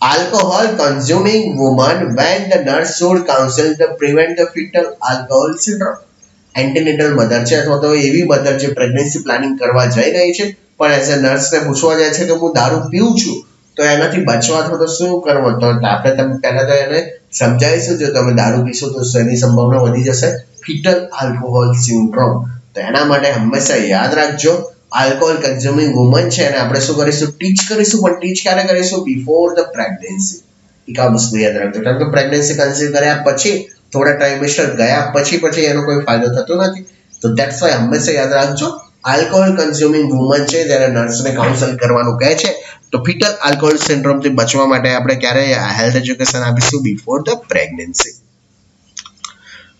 alcohol consuming woman when the nurse should counsel to prevent the fetal alcohol syndrome. Antenatal mother છે અથવા તો એવી મધર જે પ્રેગ્નન્સી પ્લાનિંગ કરવા જઈ રહી છે પણ એઝ અ નર્સને પૂછવા જાય છે કે હું દારૂ પીઉં છું તો એનાથી બચવા અથવા તો શું કરવું? તો આપણે પહેલા તો એને સમજાવીશું, જો તમે દારૂ પીશો તો એની સંભાવના વધી જશે ફીટલ આલ્કોહોલ સિન્ડ્રોમ. તો એના માટે હંમેશા યાદ રાખજો, આલ્કોહોલ કન્ઝ્યુમિંગ વુમન છે અને આપણે શું કરીશું? ટીચ કરીશું. પણ ટીચ ક્યારે કરીશું? Before the pregnancy. એક આ વસ્તુ યાદ રાખજો, કારણ કે પ્રેગ્નન્સી કન્સીવ કર્યા પછી થોડા ટ્રાઇમેસ્ટર ગયા પછી એનો કોઈ ફાયદો થતો નથી. તો ધેટ્સ વાય હંમેશા યાદ રાખજો, આલ્કોહોલ કન્ઝ્યુમિંગ વુમન છે જ્યારે નર્સને કાઉન્સલ કરવાનું કહે છે તો ફીટલ આલ્કોહોલ સિન્ડ્રોમથી બચવા માટે આપણે ક્યારે હેલ્થ એજ્યુકેશન આપીશું? Before the pregnancy.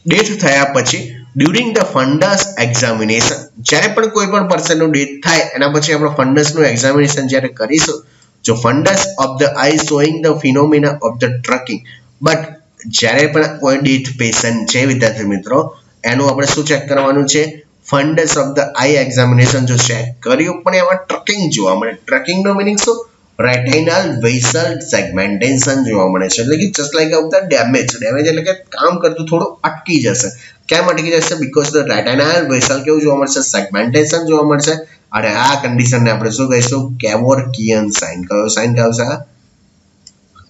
ડેથ થયા પછી ડ્યુરિંગ ધ ફંડસ એક્ઝામિનેશન, જ્યારે પણ કોઈ પણ પર્સનનું ડેથ થાય એના પછી આપણે ફંડસનું એક્ઝામિનેશન જ્યારે કરીશું, જો fundus of the eye showing the phenomena of the trucking, but જ્યારે પણ કોઈ ડેથ પેશન્ટ છે વિદ્યાર્થી મિત્રો એનું આપણે શું ચેક કરવાનું છે? ફંડસ ઓફ ધ આઈ એક્ઝામિનેશન જો ચેક કર્યું પણ એમાં ટ્રકિંગ જોવા મળે. ટ્રકિંગનો મિનિંગ શું? રેટિનલ વેસલ સેગમેન્ટેશન જોવા મળે છે. એટલે કે just like of the damage એટલે કે કામ કરતું થોડું અટકી જશે. કેમ અટકી જશે? બીકોઝ ધ રેટિનલ વેસલ કેવું જોવા મળશે? સેગમેન્ટેશન જોવા મળશે. અને આ કન્ડિશનને આપણે શું કહીશું? કેવોર્કિયન સાઇન. કયો સાઇન આવશે?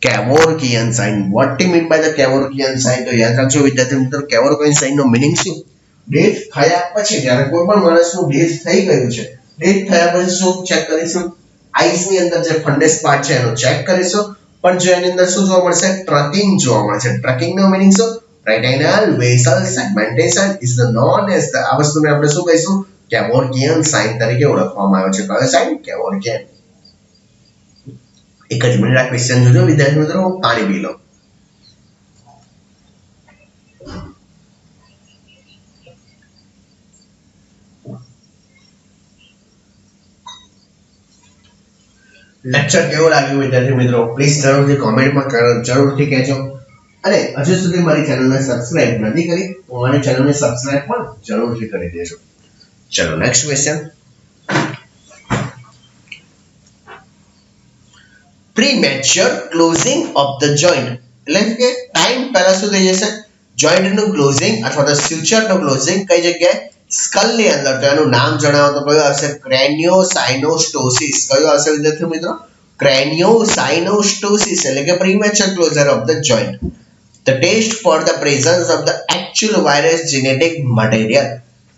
Kevorkian sign. What do mean by the Kevorkian sign? તો યાદ રાખજો વિદ્યાર્થી મિત્રો, કેવોર્કિયન સાઇનનો મિનિંગ શું? ડેથ થયા પછી, જ્યારે કોઈ પણ માણસનું ડેથ થઈ ગયું છે, ડેથ થયા પછી શું ચેક કરીશું? આઈસ ની અંદર જે ફંડસ પાર્ટ છે એનો ચેક કરીશું. પણ જો એની અંદર શું જોવા મળશે? ટ્રકિંગ જોવા મળશે. ટ્રકિંગ નો મીનિંગ શું? Retinal vessel segmentation is the known as the, આ વસ્તુને આપણે શું કહીશું? કેવોર્કિયન સાઇન તરીકે ઓળખવામાં આવે છે. કયો સાઇન? કેવોર્કિયન. એક જ મિનિટ આ ક્વેશ્ચન જોજો વિદ્યાર્થી મિત્રો, પાણી પી લો. લેક્ચર કેવો લાગ્યો વિદ્યાર્થી મિત્રો પ્લીઝ જરૂરથી કોમેન્ટમાં જરૂરથી કહેજો અને હજુ સુધી મારી ચેનલને સબસ્ક્રાઇબ નથી કરી તો મારી ચેનલને સબસ્ક્રાઇબ પણ જરૂરથી કરી દેજો. ચલો next question. Premature closing of the joint એટલે કે ટાઈમ પહેલા શું થઈ જશે જોઈન્ટ નું ક્લોઝિંગ અથવા તો સ્યુચર નું ક્લોઝિંગ કઈ જગ્યાએ સ્કલ ની અંદર તો એનું નામ જણાવો તો કયું આવશે ક્રેનિયોસાઇનોસ્ટોસિસ કયું આવશે વિદ્યાર્થી મિત્રો ક્રેનિયોસાઇનોસ્ટોસિસ એટલે કે premature closure of the joint. The test for the presence of the actual virus genetic material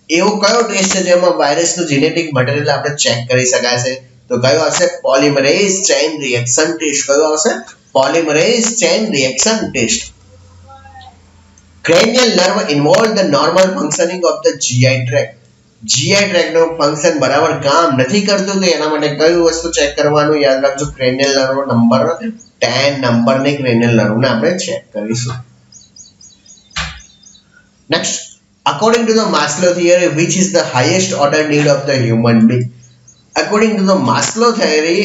એવો કયો ટેસ્ટ છે જેમાં વાયરસનું જેનેટિક મટીરિયલ આપણે ચેક કરી શકાય છે તો કયો આવશે પોલિમરેઝ ચેઇન રિએક્શન ટેસ્ટ કયો આવશે polymerase chain reaction test. Cranial nerve involve the normal functioning of the GI tract. GI tract નું ફંક્શન બરાબર કામ નથી કરતું તો એના માટે કઈ વસ્તુ ચેક કરવાનું યાદ રાખજો cranial nerve નંબર 10 નંબરની cranial nerve ને આપણે ચેક કરીશું. Next, according to the Maslow theory, which is the highest order need of the human being? According to the Maslow theory,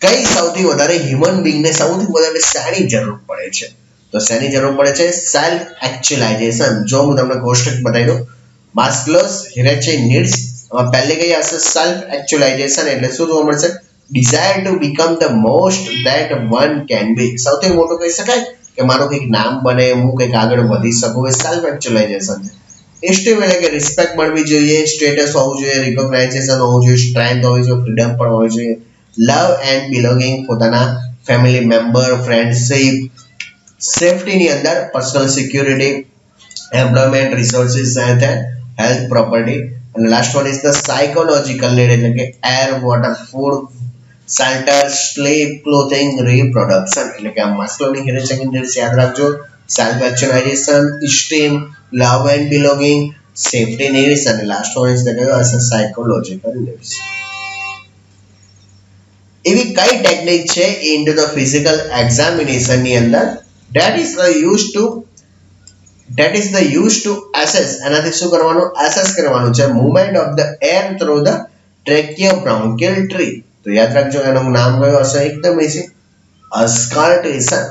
કઈ સૌથી વધારે હ્યુમન બીંગ ને સૌથી વધારે શાની જરૂર પડે છે તો શેની જરૂર પડે છે સેલ્ફ એક્ચ્યુઅલાઇઝેશન. જો હું તમને કોષ્ટક બતાવી દઉં માસ્લોસ હિરાર્ચી નીડ્સ પહેલે કઈ આવશે સેલ્ફ એક્ચ્યુઅલાઇઝેશન એટલે શું જોવા મળશે desire to become the most that one can be. સૌથી મોટું કહી શકાય કે મારું કંઈક નામ બને હું કંઈક આગળ વધી શકું એ સેલ્ફ એક્ચ્યુઅલાઇઝેશન છે. એસ્ટીમ એટલે કે રિસ્પેક્ટ મળવી જોઈએ સ્ટેટસ હોવું જોઈએ રિકોગ્નાઇઝેશન હોવું જોઈએ સ્ટ્રેન્થ હોવી જોઈએ ફ્રીડમ પણ હોવી જોઈએ લવ એન્ડ બિલોંગિંગ પોતાના ફેમિલી મેમ્બર ફ્રેન્ડશિપ સેફટીની અંદર personal security employment resources and health property અને last one is the psychological need એટલે કે air water food shelter sleep clothing reproduction એટલે કે આ માસ્લોની હિરાર્ચી નીડ્સ યાદ રાખજો self actualization esteem love and belonging safety needs અને last one is the psychological needs. એવી કઈ ટેકનિક છે ઇનટુ ધ ફિઝિકલ એક્ઝામિનેશન ની અંદર that is the used to assess એનાથી શું કરવાનું assess કરવાનું છે movement of the air through the tracheobronchial tree. તો યાદ રાખજો એનું નામ કયું હશે એકદમ ઇઝી અસ્કાલ્ટેશન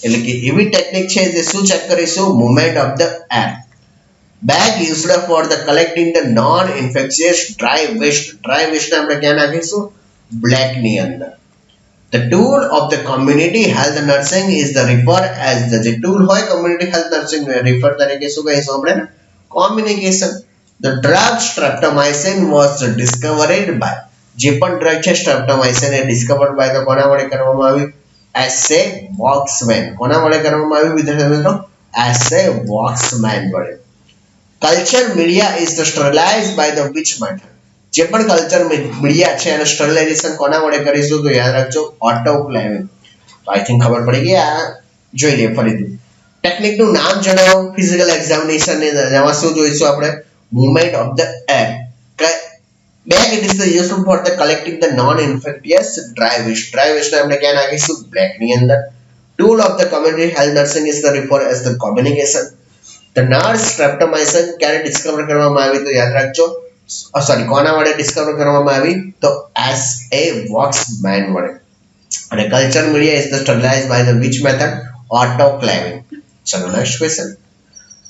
એટલે કે એવી ટેકનિક છે જે શું ચેક કરીશું movement of the air. Bag used for the collecting the non infectious dry waste ને આપણે ક્યાં નાખીશું બ્લેક ની અંદર. The tool of the community health nursing is the referred as the tool હોય community health nursing refer તરીકે શું કહીશું આપણે communication. The drug streptomycin was discovered by જે પણ ડ્રગ છે સ્ટ્રેપ્ટોમાઇસિન એ ડિસ્કવર્ડ બાય તો કોના વડે કરવામાં આવ્યું એસે વોક્સમેન કોના વડે કરવામાં આવ્યું વિદ્યાર્થી મિત્રો એસે વોક્સમેન વડે. Culture media is the sterilized by the which method જે પણ કલ્ચર મીડિયા છે એને સ્ટરલાઇઝેશન કોના વડે કરીશું તો યાદ રાખજો ઓટોક્લેવિંગ. તો આઈ થિંક ખબર પડી ગઈ આ જોઈ લઈએ ફરીથી ટેકનિકનું નામ જણાવો ફિઝિકલ એક્ઝામિનેશન ની એમાં શું જોઈશું આપણે movement of the air. Bag it is the useful for the collecting the non infectious dry waste ને આપણે ક્યાં નાખીશું બ્લેક ની અંદર. Tool of the community health nursing is the refer as the communication. The nurse streptomycin ક્યારે discover કરવામાં આવી તો યાદ રાખજો સોરી કોના વડે ડિસ્કવર કરવામાં આવી તો એસ એ વોક્સમેન વડે. અને culture media is the sterilized by the which method autoclaving. ચલો next question.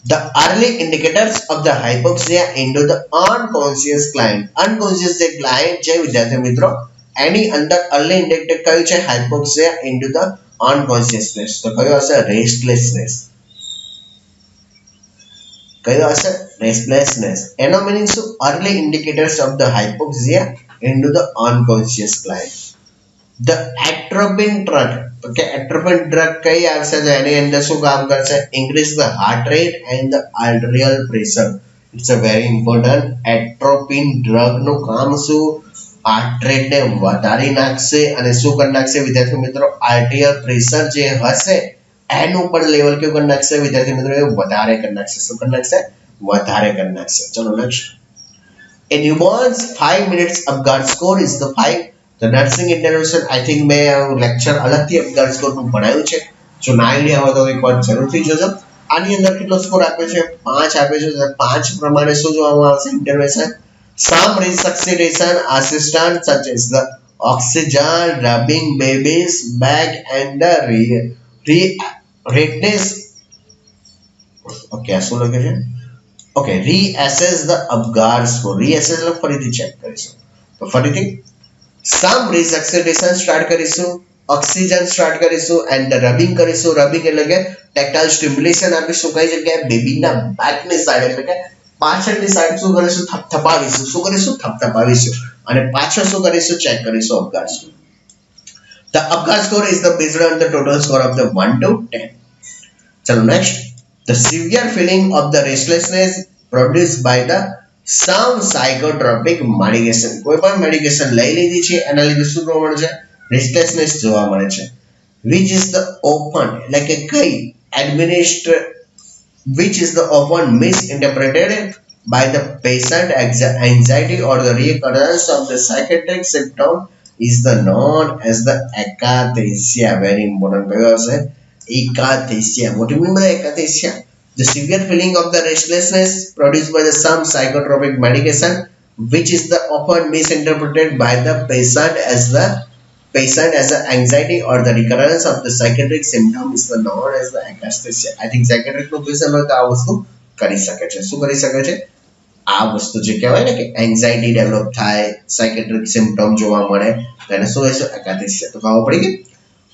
The early indicators of the hypoxia into the unconscious client. Unconscious જે client છે વિદ્યાર્થી મિત્રો એની અંદર early indicator કયું છે hypoxia into the unconsciousness. તો કયું હશે restlessness. કયું હશે restlessness. એનો મીનિંગ શું early indicators of the hypoxia into the unconscious client. The atropine drug કે atropine drug કઈ આવશે તો એની અંદર શું કામ કરશે increase the heart rate and the arterial pressure. It's a very important. atropine drug નું કામ શું heart rate ને વધારી નાખશે અને શું કરી નાખશે વિદ્યાર્થી મિત્રો arterial pressure જે હશે એનું ઉપર લેવલ કેવું કરી નાખશે વિદ્યાર્થી મિત્રો એ વધારે કરી નાખશે શું કરી નાખશે વધારે કરી નાખશે. ચલો next. In newborns 5 minutes Apgar score is the 5. The nursing intervention I think મેં લેક્ચર અલગથી અપગાર સ્કોર નું ભણાવ્યું છે જો ના આઈડિયા હોય તો એકવાર જરૂરથી જોજો. આની અંદર કેટલો સ્કોર આપ્યો છે 5 આપ્યો છે. 5 પ્રમાણે શું જોવામાં આવશે intervention some resuscitation assistance such as the oxygen, rubbing baby's back and the redness. Okay, શું લખે છે? Okay, reassess the Apgar score. Reassess એટલે ફરીથી ચેક કરીશું. તો ફરીથી સમ resuscitation સ્ટાર્ટ કરીશું, ઓક્સિજન સ્ટાર્ટ કરીશું એન્ડ રબિંગ કરીશું. રબિંગ એટલે કે ટેક્ટાઇલ સ્ટિમ્યુલેશન આપીશું. કઈ જગ્યાએ? બેબીના બેકની સાઈડ એટલે કે પાછળની સાઈડ શું કરીશું? થપથપાવીશું. શું કરીશું? થપથપાવીશું. અને પાછળ શું કરીશું? ચેક કરીશું અપગાર score. The Apgar score is the based on the total score of the 1 to 10. ચલો next. The severe feeling of the restlessness produced by the some psychotropic medication. કોઈ પણ મેડિકેશન લઈ લીધી છે એના લીધે શું જોવા મળે છે? રેસ્ટલેસનેસ જોવા મળે છે. Which is the often એટલે કે કઈ administer which is the often misinterpreted by the patient anxiety or the recurrence of the psychiatric symptom is the known as the akathisia. Very important. કયો હશે? Akathisia. What do you mean by akathisia? The severe feeling of the restlessness produced by the some psychotropic medication, which is the often misinterpreted by the patient as the anxiety or the recurrence of the psychiatric symptom, is the known as the akathisia. I think psychiatric નો patient હોય તો આ વસ્તુ કરી શકે છે. શું કરી શકે છે? આ વસ્તુ જે કહેવાય ને કે એન્ઝાઇટી ડેવલપ થાય, સાયકેટ્રિક સિમ્પટમ જોવા મળે, તેને શું કહેશે? akathisia. તો ખબર પડી ગઈ.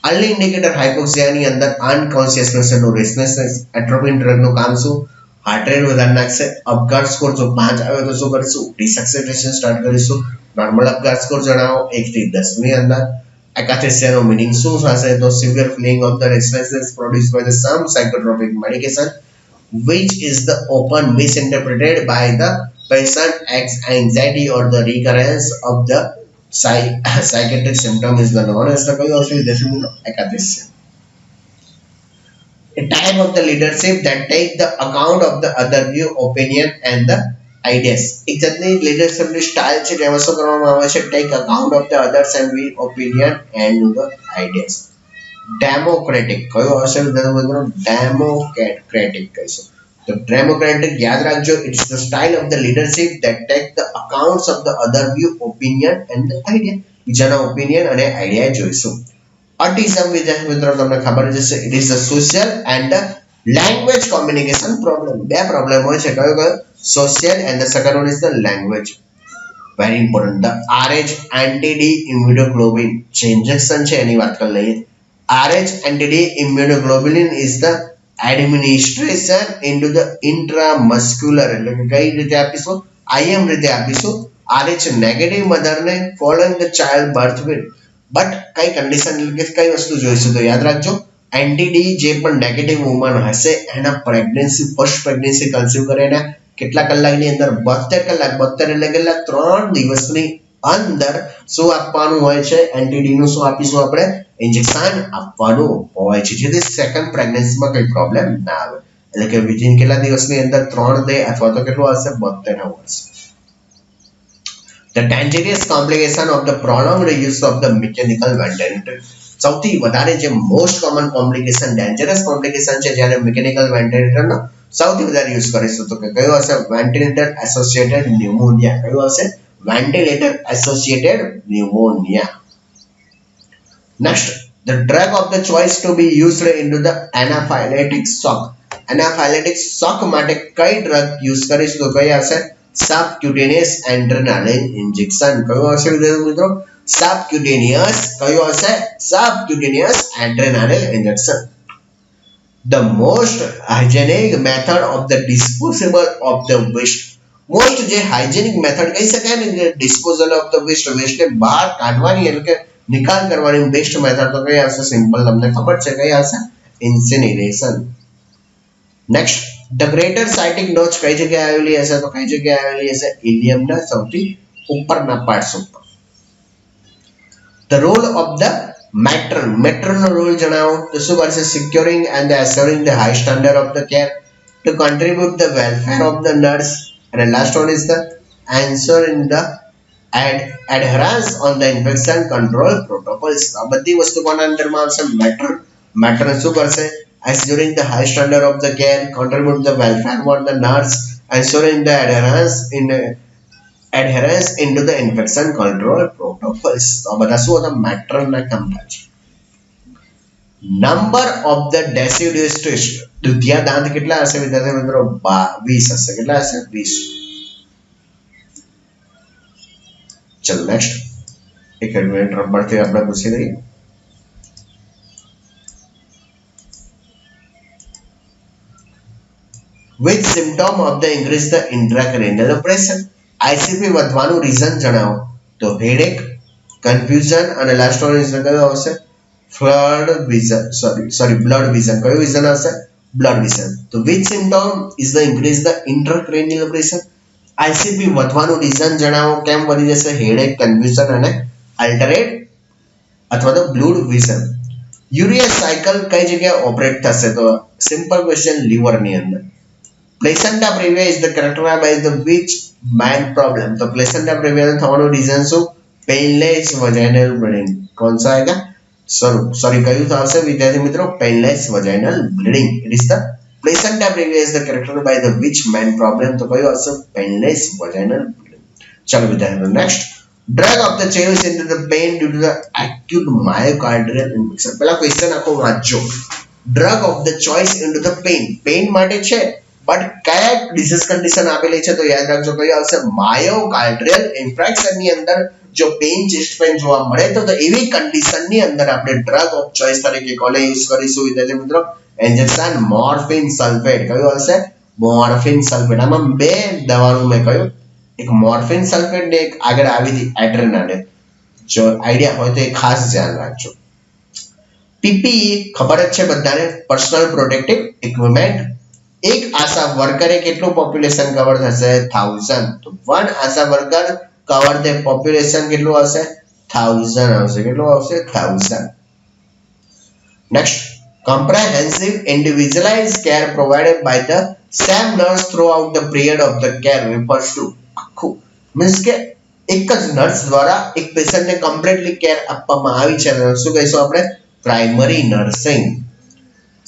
अर्ली इंडिकेटर हाइपोक्सिया ની અંદર અનકોન્શિયસનેસ નું રેસ્ટલેસનેસ એટ્રોપિન ડ્રગ નું કામ શું? હાર્ટ રેટ વધારી નાખશે. અપગાર સ્કોર જો 5 આવે તો શું કરીશું? રિસક્સેટેશન સ્ટાર્ટ કરીશું. નોર્મલ અપગાર સ્કોર જણાવો 1 થી 10 ની અંદર. akathisia નો મીનિંગ શું થશે? તો severe feeling of the restlessness produced by the some psychotropic medication which is the often misinterpreted by the patient as anxiety or the recurrence of the psychiatric symptom is the known as the akathisia. A type of the leadership that take the account of the other view, opinion and the ideas. એક જાતની leadership ની style છે જેમાં શું કરવામાં આવે છે? take account of the others and view, opinion and the ideas. Democratic કયો હશે? democratic કહીશું. તો democratic યાદ રાખજો. it's the style of the leadership that take the accounts of the other view, opinion and the idea. બીજાના opinion અને idea જોઈશું. autism વિદ્યાર્થી મિત્રો તમને ખબર જ હશે. it is a social and the language communication problem. બે પ્રોબ્લેમ હોય છે. કયો કયો? social and the second one is the language. very important. the RH anti-D immunoglobulin જે injection છે એની વાત કરી લઈએ. RH anti-D immunoglobulin is the administration into the intramuscular એટલે કે કઈ રીતે આપીશું? IM રીતે આપીશું. RH નેગેટિવ મધરને following the child birth with but કઈ કન્ડિશન એટલે કે કઈ વસ્તુ જોઈશું? તો યાદ રાખજો એન્ટી-ડી જે પણ નેગેટિવ વુમન હશે એના પ્રેગ્નન્સી ફર્સ્ટ પ્રેગ્નન્સી કન્સીવ કરે એના કેટલા કલાકની અંદર? 72 કલાક. 72 એટલે કેટલા? 3 દિવસની અંદર શું આપવાનું હોય છે? એન્ટી-ડી નું શું આપીશું આપણે? ઇન્જેક્શન આપવાનું હોય છે જેથી સેકન્ડ પ્રેગ્નન્સીમાં કઈ પ્રોબ્લેમ ના આવે. એટલે કે વિધિન કેટલા દિવસની અંદર? 3 ડે અથવા તો કેટલું હશે? 72 hours. The dangerous complication of the prolonged use of the mechanical ventilator. સૌથી વધારે જે most common complication dangerous complication છે જ્યારે મિકેનિકલ વેન્ટિલેટરનો સૌથી વધારે યુઝ કરીશું તો કે કયો હશે? Ventilator associated pneumonia. કયો હશે? Ventilator associated pneumonia. Next, the drug of the choice to be used into the anaphylactic shock. Anaphylactic shock માટે કઈ ડ્રગ યુઝ કરીશું તો કઈ હશે? subcutaneous adrenaline injection. કયો હશે વિદ્યાર્થી મિત્રો? subcutaneous. કયો હશે? subcutaneous adrenaline injection. The most hygienic method of the disposal of the waste. most જે hygienic method કહી શકાય ને disposal of the waste. waste ને બહાર કાઢવાની એટલે કે નિકાલ કરવાની બેસ્ટ મેથડ તો કઈ હશે? સિમ્પલ તમને ખબર છે કઈ હશે? ઇન્સિનરેશન. નેક્સ્ટ, ધ ગ્રેટર સાયટિક નોચ કઈ જગ્યાએ આવેલી હશે? તો કઈ જગ્યાએ આવેલી હશે? ઇલિયમના સૌથી ઉપરના પાર્ટ્સ ઉપર. The role of the matron. મેટ્રનનો રોલ જણાવો તો શું કરશે? Securing and assuring the high standard of the care, to contribute the welfare of the nurse અને last one is the ensuring the adherence on the infection control protocols. આ બધી વસ્તુ કોના અંદરમાં આવશે? મેટ્રન. મેટ્રન શું કરશે? assuring the high standard of the care, contribute the welfare for the nurse, ensuring the adherence in adherence into the infection control protocols. તો આ બધા શું હતા મેટરના કામ થાય છે. નંબર ઓફ ધ ડેસિડ્યુઅસ ટેસ્ટ, દુધિયા દાંત કેટલા હશે વિદ્યાર્થી મિત્રો? 20 હશે. કેટલા હશે? 20. ચલો નેક્સ્ટ એક મિનિટ રબરથી આપણે પૂછી દઈએ. Which symptom of the increase the intracranial pressure? ICP વધવાનું રીઝન જણાવો. તો હેડેક, કન્ફ્યુઝન અને લાસ્ટ વન ઇઝ કયો આવશે? Blood vision. Blood vision. કયું વિઝન આવશે? Blood vision. તો which symptom is the increase the intracranial pressure? ICP વધવાનું રીઝન જણાવો. કેમ વધી જશે? હેડેક, કન્ફ્યુઝન અને અલ્ટરેટ અથવા તો બ્લડ વિઝન. યુરિયા સાયકલ કઈ જગ્યાએ ઓપરેટ થશે? તો સિમ્પલ ક્વેશ્ચન, લીવરની અંદર. Placenta previa is the characterized by the which man problem? तो placenta previa में थवानो रीजन सो painless vaginal bleeding. कौन सा आएगा? सॉरी कयूं था आपसे विद्यार्थी मित्रों? painless vaginal bleeding. It is the placenta previa is the characterized by the which man problem? तो कयूं आपसे painless vaginal bleeding. चलो विद्यार्थी मित्रों next. Drug of the choice into the pain due to the acute myocardial infarction. पहला question आपको Wancho. Drug of the choice into the pain. pain માટે છે બટ કયા ડિસીઝ કન્ડિશન આપેલી છે? તો યાદ રાખજો કયો આવશે? માયોકાર્ડિયલ ઇન્ફ્રેક્શન ની અંદર જો પેઇન ચેસ્ટ પેઇન જોવા મળે તો એવી કન્ડિશન ની અંદર આપણે ડ્રગ ઓફ ચોઇસ તરીકે કોને યુઝ કરીશું વિદ્યાર્થી મિત્રો? Injection morphine sulphate. કયું આવશે? Morphine sulphate. આમાં બે દવાનું મેં કહ્યું, એક મોર્ફિન સલ્ફેટ ને એક આગળ આવી હતી એડ્રેનાલિન. જો આઈડિયા હોય તો એ ખાસ ધ્યાન રાખજો. પીપીઈ ખબર જ છે બધાને, પર્સનલ પ્રોટેક્ટિવ ઇક્વિપમેન્ટ. એક આશા વર્કરે કેટલું પોપ્યુલેશન કવર થશે? 1000. તો one Asha worker cover the population કેટલું આવશે? 1000 આવશે. કેટલું આવશે? 1000. Next, comprehensive individualized care provided by the same nurse throughout the period of the care refers to આખું મીન્સ કે એક જ નર્સ દ્વારા એક પેશન્ટને કમ્પ્લીટલી કેર આપવામાં આવી છે. શું કહીશું આપણે? Primary nursing.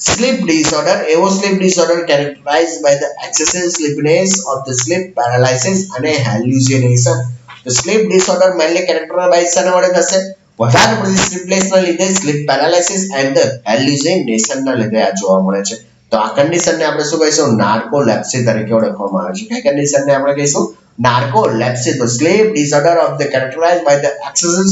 Sleep disorder, એવો sleep disorder characterized by the excessive sleepiness of the sleep paralysis અને hallucination. તો sleep disorder mainly characterized by શાના વડે થશે? વધારે પડતી સ્લીપલેસ ના લીધે સ્લીપ પેરાલિસિસ એન્ડ હેલ્યુસિનેશન ના લીધે આ જોવા મળે છે. તો આ કન્ડિશન ને આપણે શું કહીશું? નાર્કોલેપ્સી તરીકે ઓળખવામાં આવે છે. કઈ કન્ડિશન ને આપણે કહીશું? નાર્કોલેપ્સી. તો sleep disorder of the characterized by the excessive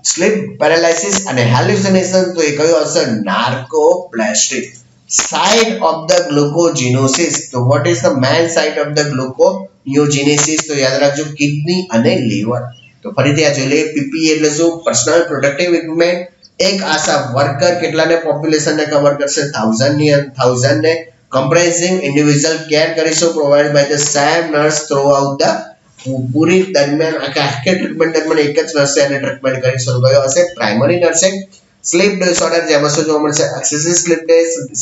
sleep paralysis and hallucination. તો એ કયો આવશે? નાર્કોપ્લેસ્ટિક. Site of the glucogenesis. તો what is the main site of the gluconeogenesis? તો યાદ રાખજો કિડની અને લીવર. તો ફરીથી આ જોઈ લઈએ. પીપી એટલે શું? Personal protective equipment. એક આશા વર્કર કેટલાને પોપ્યુલેશન ને કવર કરશે? 1000 ને. કમ્પ્રેહેન્સિવ ઇન્ડિવિડ્યુઅલ કેર કરીશું provide by the same nurse throughout the પૂરી દરમિયાન આખા ટ્રીટમેન્ટ દરમિયાન એક જ નર્સે એને ટ્રીટમેન્ટ કરીશું. કયો હશે? Primary nursing. સ્લીપ ડિસઓર્ડર જેમાં શું જોવા મળશે? એક્સેસિવ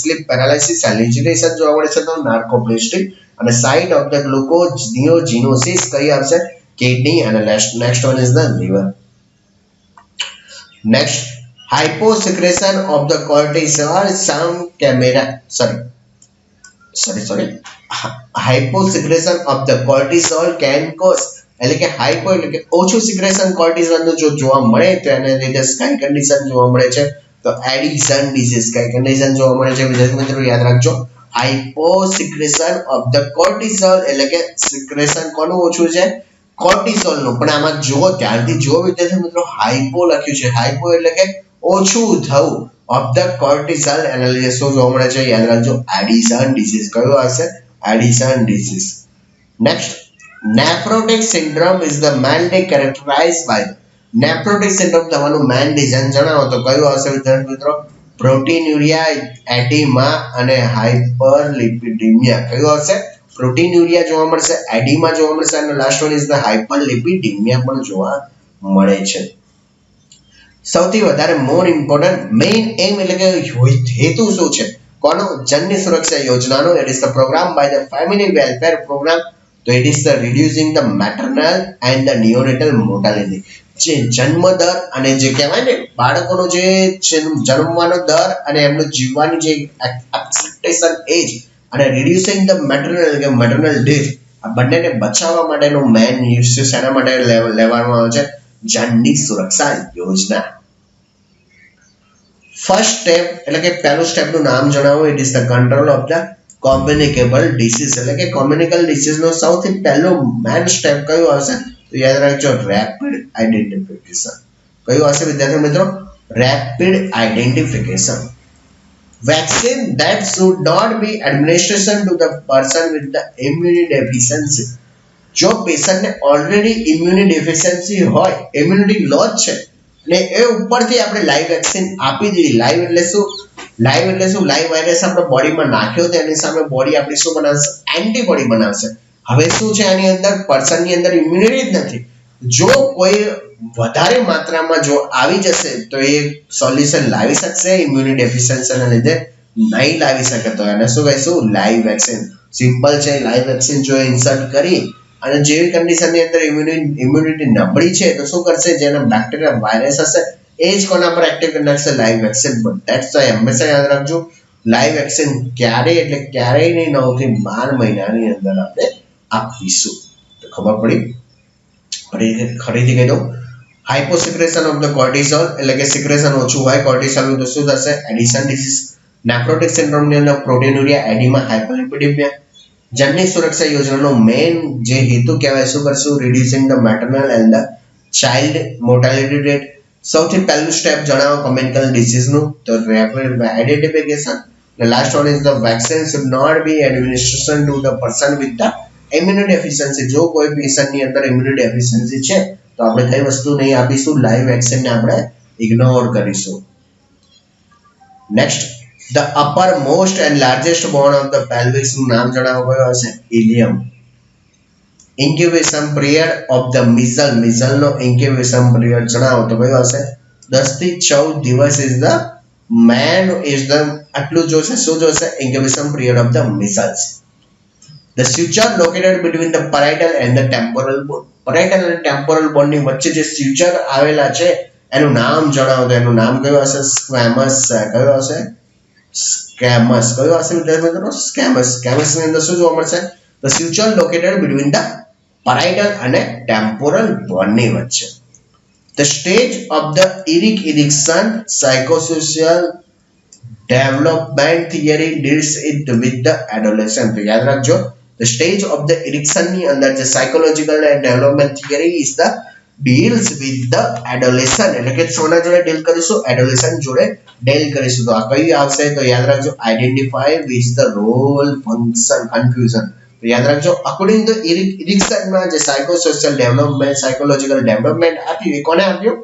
સ્લીપ પેરાલિસિસ હેલ્યુસિનેશન જોવા મળે છે તો નાર્કોપ્લેસ્ટિક. અને સાઇટ ઓફ ધ ગ્લુકોનિયોજિનોસિસ કઈ આવશે? કિડની. અને next one is the liver. Next, hyposecretion of the cortisol some camera hyposecretion of the cortisol can cause એટલે કે હાઇપો એટલે કે ઓછું સિક્રેશન કોર્ટિસોલ નું જો જોવા મળે તો એને લીધે કઈ કન્ડિશન જોવા મળે છે? તો એડિશન ડિસીઝ. કઈ કન્ડિશન જોવા મળે છે વિદ્યાર્થી મિત્રો? યાદ રાખજો હાઇપોસિક્રેશન ઓફ ધ કોર્ટિસોલ એટલે કે સિક્રેશન કોનું ઓછું છે? કોર્ટિસોલ નું. પણ આમાં જો ધ્યાનથી જો વિદ્યાર્થી મિત્રો હાઇપો લખ્યું છે. હાઇપો એટલે કે ઓછું થવું ઓફ ધ કોર્ટિસોલ એના લીધે શું જોવા મળે છે? યાદ રાખજો એડિશન ડિસીઝ. કયો હશે? Addition disease. Next, nephrotic syndrome is the mainly characterized by nephrotic syndrome તમારું મેઇન રીઝન જણાવો તો કયું આવશે વિદ્યાર્થી મિત્રો? પ્રોટીન્યુરિયા, એડીમા અને હાઇપરલિપિડેમિયા. કયું આવશે? પ્રોટીન્યુરિયા જોવા મળશે, એડીમા જોવા મળશે અને લાસ્ટ વન ઇઝ ધ હાઇપરલિપિડેમિયા પણ જોવા મળે છે. સૌથી વધારે મોર ઇમ્પોર્ટન્ટ મેઇન એમ એટલે કે હેતુ શું છે કોનો? જનની સુરક્ષા યોજનાનો. It is the programme by the family welfare programme. તો it is the reducing the maternal and the neonatal mortality. જે જન્મ દર અને જે કહેવાય ને બાળકોનો જે જન્મવાનો દર અને એમનું જીવવાની જે એક્સપેક્ટેશન એજ અને રિડ્યુસિંગ ધ મેટર્નલ કે મેટર્નલ ડેથ આ બંનેને બચાવવા માટેનો મેન ઇસ્યુ શેના માટે લેવામાં આવે છે? જનની સુરક્ષા યોજના. ફર્સ્ટ સ્ટેપ એટલે કે પહેલું સ્ટેપનું નામ જણાવો. It is the control of the communicable disease એટલે કે કોમ્યુનિકેબલ ડિસીઝનો સૌથી પહેલું મેન સ્ટેપ કયું આવશે? તો યાદ રાખજો, રેપિડ આઈડેન્ટિફિકેશન. કયું આવશે વિદ્યાર્થી મિત્રો? Rapid identification. Vaccine that should not be administration to the person with the immunity deficiency. જો પેશન્ટને ઓલરેડી ઇમ્યુનિટી ડેફિશિયન્સી હોય, ઇમ્યુનિટી લોસ છે અને એ ઉપરથી આપણે લાઈવ વેક્સિન આપી દીધી. લાઈવ એટલે શું? લાઈવ વાયરસ આપણે બોડીમાં નાખ્યો તો એની સામે બોડી આપણી શું બનાવશે? એન્ટીબોડી બનાવશે. હવે શું છે આની અંદર? પર્સનની અંદર ઇમ્યુનિટી જ નથી. જો કોઈ વધારે માત્રામાં જો આવી જશે તો એ સોલ્યુશન લાવી શકશે? ઇમ્યુનિટી ડેફિશિયન્સીના લીધે નહીં લાવી શકે. તો એને શું કહીશું? Live vaccine. સિમ્પલ છે. લાઈવ વેક્સિન જો ઇન્સર્ટ કરી અને જેવી કન્ડિશનની અંદર ઇમ્યુનિટી નબળી છે તો શું કરશે? જેના બેક્ટેરિયા વાયરસ હશે એ જ કોના પર એક્ટિવ કરી નાખશે? લાઈવ વેક્સિન પર. ધેટ્સ વાય હંમેશા યાદ રાખજો, લાઈવ વેક્સિન ક્યારેય એટલે ક્યારેય નહીં 9 થી 12 મહિનાની અંદર આપણે આપીશું. તો ખબર પડી? ફરીથી કહી દઉં, હાઇપોસિક્રેશન ઓફ ધ કોર્ટિસોલ એટલે કે સિક્રેશન ઓછું હોય કોર્ટિસોલનું તો શું થશે? Addition disease. નેફ્રોટિક સિન્ડ્રોમની અંદર પ્રોટીનુરિયા, એડિમા, હાઇપરલિપિડેમિયા. જનની સુરક્ષા યોજનાનો મેઇન જે હેતુ કહેવાય, શું કરશું? Reducing the maternal and the child mortality rate. સૌથી પહેલું સ્ટેપ જણાવો કોમ્યુનિકેબલ ડિસીઝનું, તો rapid identification. The last one is the vaccine should not be administration to the person with the immunity deficiency. જો કોઈ પેશન્ટની અંદર immunity deficiency છે તો આપણે કઈ વસ્તુ નહીં આપીશું? લાઈવ વેક્સિનને આપણે ઇગ્નોર કરીશું. Next, the upper most and largest bone of the pelvis નું નામ જણાવો. કયો હશે? ઇલિયમ. incubation period of the measles no incubation period જણાવો તો કયો હશે? 10 થી 14 દિવસ is the man is the આટલું જોશે. શું જોશે? incubation period of the measles. The suture located between the parietal and the temporal bone. parietal અને temporal bone ની વચ્ચે જે suture આવેલા છે એનું નામ જણાવો તો એનું નામ કયું હશે? સ્ક્વેમસ. કયો હશે? સ્કેમસ. કયો હશે વિદ્યાર્થી મિત્રો? સ્કેમસ. સ્કેમસ ની અંદર શું જોવા મળશે? The suture located between the parietal અને temporal bone ની વચ્ચે. The stage of the erection psychosocial development theory deals it with the adolescent. તો યાદ રાખજો, the stage of the erection ની અંદર જે psychological and development theory is the deals with the adolescent એટલે કે સોના જોડે ડીલ કરીશું? adolescent જોડે ડીલ કરીશું. તો આ કઈ આવશે? તો યાદ રાખજો, identify with the role function confusion. તો યાદ રાખજો, અકોર્ડિંગ ટુ ઇરિક્સનમાં જે સાયકોસોશિયલ ડેવલપમેન્ટ, સાયકોલોજીકલ ડેવલપમેન્ટ આપ્યું એ કોને આપ્યું?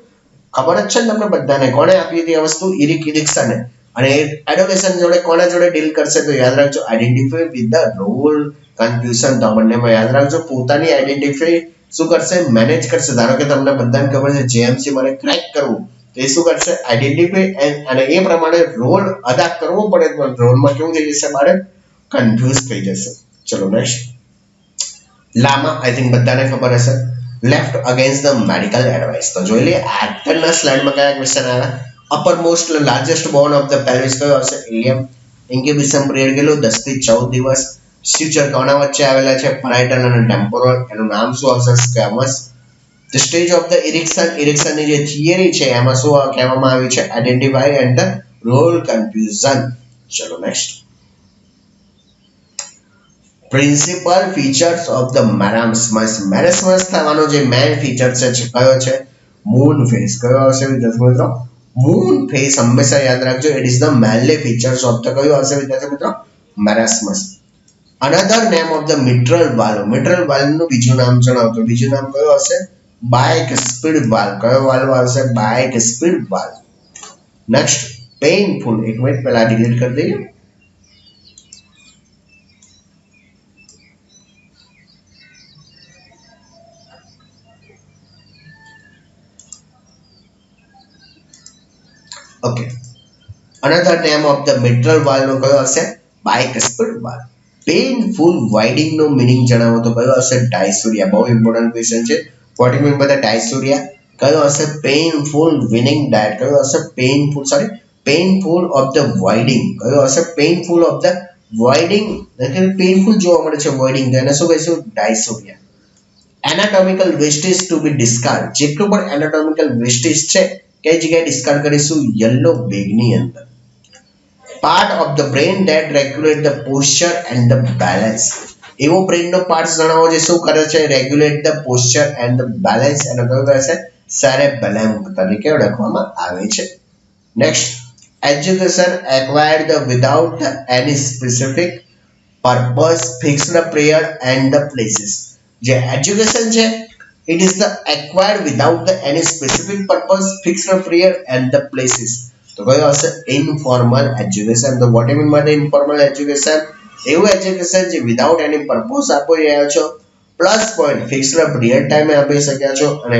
ખબર જ છે ને તમને બધાને. કોને આપી હતી આ વસ્તુ? ઇરિક્સને. અને એડોલેસન્ટ જોડે કોના જોડે ડીલ કરશે? તો યાદ રાખજો, identify with the role confusion. તો બંનેમાં યાદ રાખજો, પોતાની આઈડેન્ટિફાઈ શું કરશે? મેનેજ કરશે. ધારો કે તમને બધાને ખબર છે જેએમસી મારે ક્રેક કરવું તો એ શું કરશે? આઈડેન્ટિફાઈ અને એ પ્રમાણે રોલ અદા કરવો પડે. પણ રોલમાં કેવું થઈ જશે? મારે કન્ફ્યુઝ થઈ જશે. ચલો નેક્સ્ટ, લામા. આઈ થિંક બધાને ખબર હશે. Left against the medical advice. તો જોઈ લઈએ આગળના સ્લાઇડમાં કયા ક્વેશ્ચન આવ્યા. Upper most largest bone of the pelvis કયો હશે? ઇલિયમ. ઇન્ક્યુબેશન પીરિયડ કેટલું? 10 થી 14 દિવસ. સ્યુચર કોના વચ્ચે આવેલા છે? પેરાઇટલ અને ટેમ્પોરલ. એનું નામ શું આવશે? Squamous. The stage of the ઇરેક્શનની જે થિયરી છે એમાં શું કહેવામાં આવ્યું છે? Identify and the role confusion. ચલો next, principal features of the marasmus. Marasmus થવાનો જે મેઇન ફીચર છે કયો છે? Moon face. કયો આવશે વિદ્યાર્થી મિત્રો? Moon face. હંમેશા યાદ રાખજો, it is the mainly features of the કયો આવશે વિદ્યાર્થી મિત્રો? Marasmus. Another name of the mitral valve. Mitral વાલ્વનું બીજું નામ જણાવો. બીજું નામ કયો હશે? Bicuspid valve. કયો વાલ્વ આવશે? Bicuspid valve. Next, painful. એક મિનિટ પહેલા ડિલીટ કરી દઈએ. Okay, another name of the mitral valve નો કયો હશે? Bicuspid valve. પેઇનફુલ વાઇડિંગ નો મીનિંગ જણાવો તો કયો હશે? ડાયસ્યુરિયા. બહુ ઇમ્પોર્ટન્ટ ક્વેશ્ચન છે. What you mean by the dysuria? કયો હશે? Painful winning diet. કયો હશે? Painful of the voiding. કયો હશે? પેઇનફુલ ઓફ ધ વોઇડિંગ એટલે પેઇનફુલ જોવા મળે છે વોઇડિંગ, તો એને શું કહીશું? ડાયસોરિયા. એનાટોમિકલ વેસ્ટેજ ટુ બી ડિસ્કાર્ડ, જેટલું પણ એનાટોમિકલ વેસ્ટેજ છે કઈ જગ્યાએ ડિસ્કાર્ડ કરીશું? યલો બેગની અંદર. Part of the brain that regulate the posture and the balance, એવો બ્રેનનો પાર્ટ જણાવો જે શું કરે છે? Regulate the posture and the balance, એનો કયો કહે છે? સેરેબેલમ તરીકે ઓળખવામાં આવે છે. Next, education acquired without any specific purpose, fixed period and the places. જે એજ્યુકેશન છે it is the acquired without the any specific purpose, fixed period and the places. તો કયો આવશે? Informal education. તો what you mean by informal education? એવું education જે without any purpose આપી રહ્યા છો, પ્લસ પોઈન્ટ ફિક્સ્ડ પીરિયડ ટાઈમે આપી શક્યા છો, અને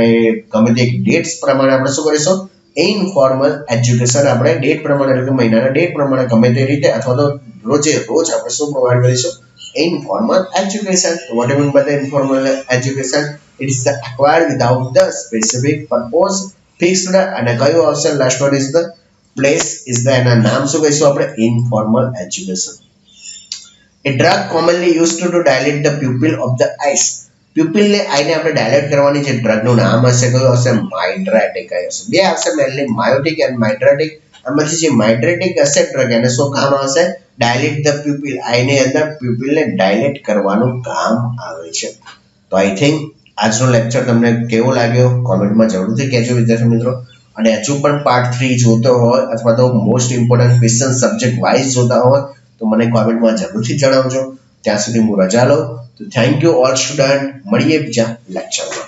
ગમે તે ડેટ્સ પ્રમાણે આપણે શું કરીશું? ઇન્ફોર્મલ એજ્યુકેશન આપણે ડેટ પ્રમાણે એટલે કે મહિનાના ડેટ પ્રમાણે ગમે તે રીતે અથવા તો રોજે રોજ આપણે શું પ્રોવાઈડ કરીશું? Informal education. What do you mean by the informal education? It is the acquired without the specific purpose, fixed, અને કયું આવશે? Last one is the place is the, એના નામ શું કહીશું આપણે? Informal education. A drug commonly used to dilate the pupil of the eyes. પ્યુપિલને આઈને આપણે ડાયલેટ કરવાની જે ડ્રગનું નામ હશે કયું આવશે? માઇડ્રેટિક હશે. બે આવશે મેનલી, માયોટિક એન્ડ માઇડ્રેટિક. આમાંથી જે માઇડ્રેટિક હશે ડ્રગ એને શું કામ આવશે? ડાયલેટ ધ પ્યુપિલ, આઈની અંદર પ્યુપિલને ડાયલેટ કરવાનું કામ આવે છે. તો આઈ થિંક આજનો લેક્ચર તમને કેવો લાગ્યો કોમેન્ટમાં જરૂરથી કહેજો વિદ્યાર્થી મિત્રો. અને હજુ પણ પાર્ટ 3 જોતો હોય અથવા તો most important question subject wise જોતા હોય તો મને કોમેન્ટમાં જરૂરથી જણાવજો. ત્યાં સુધી હું રજા લઉં. તો થેન્ક યુ ઓલ સ્ટુડન્ટ, મળીએ બીજા લેક્ચરમાં.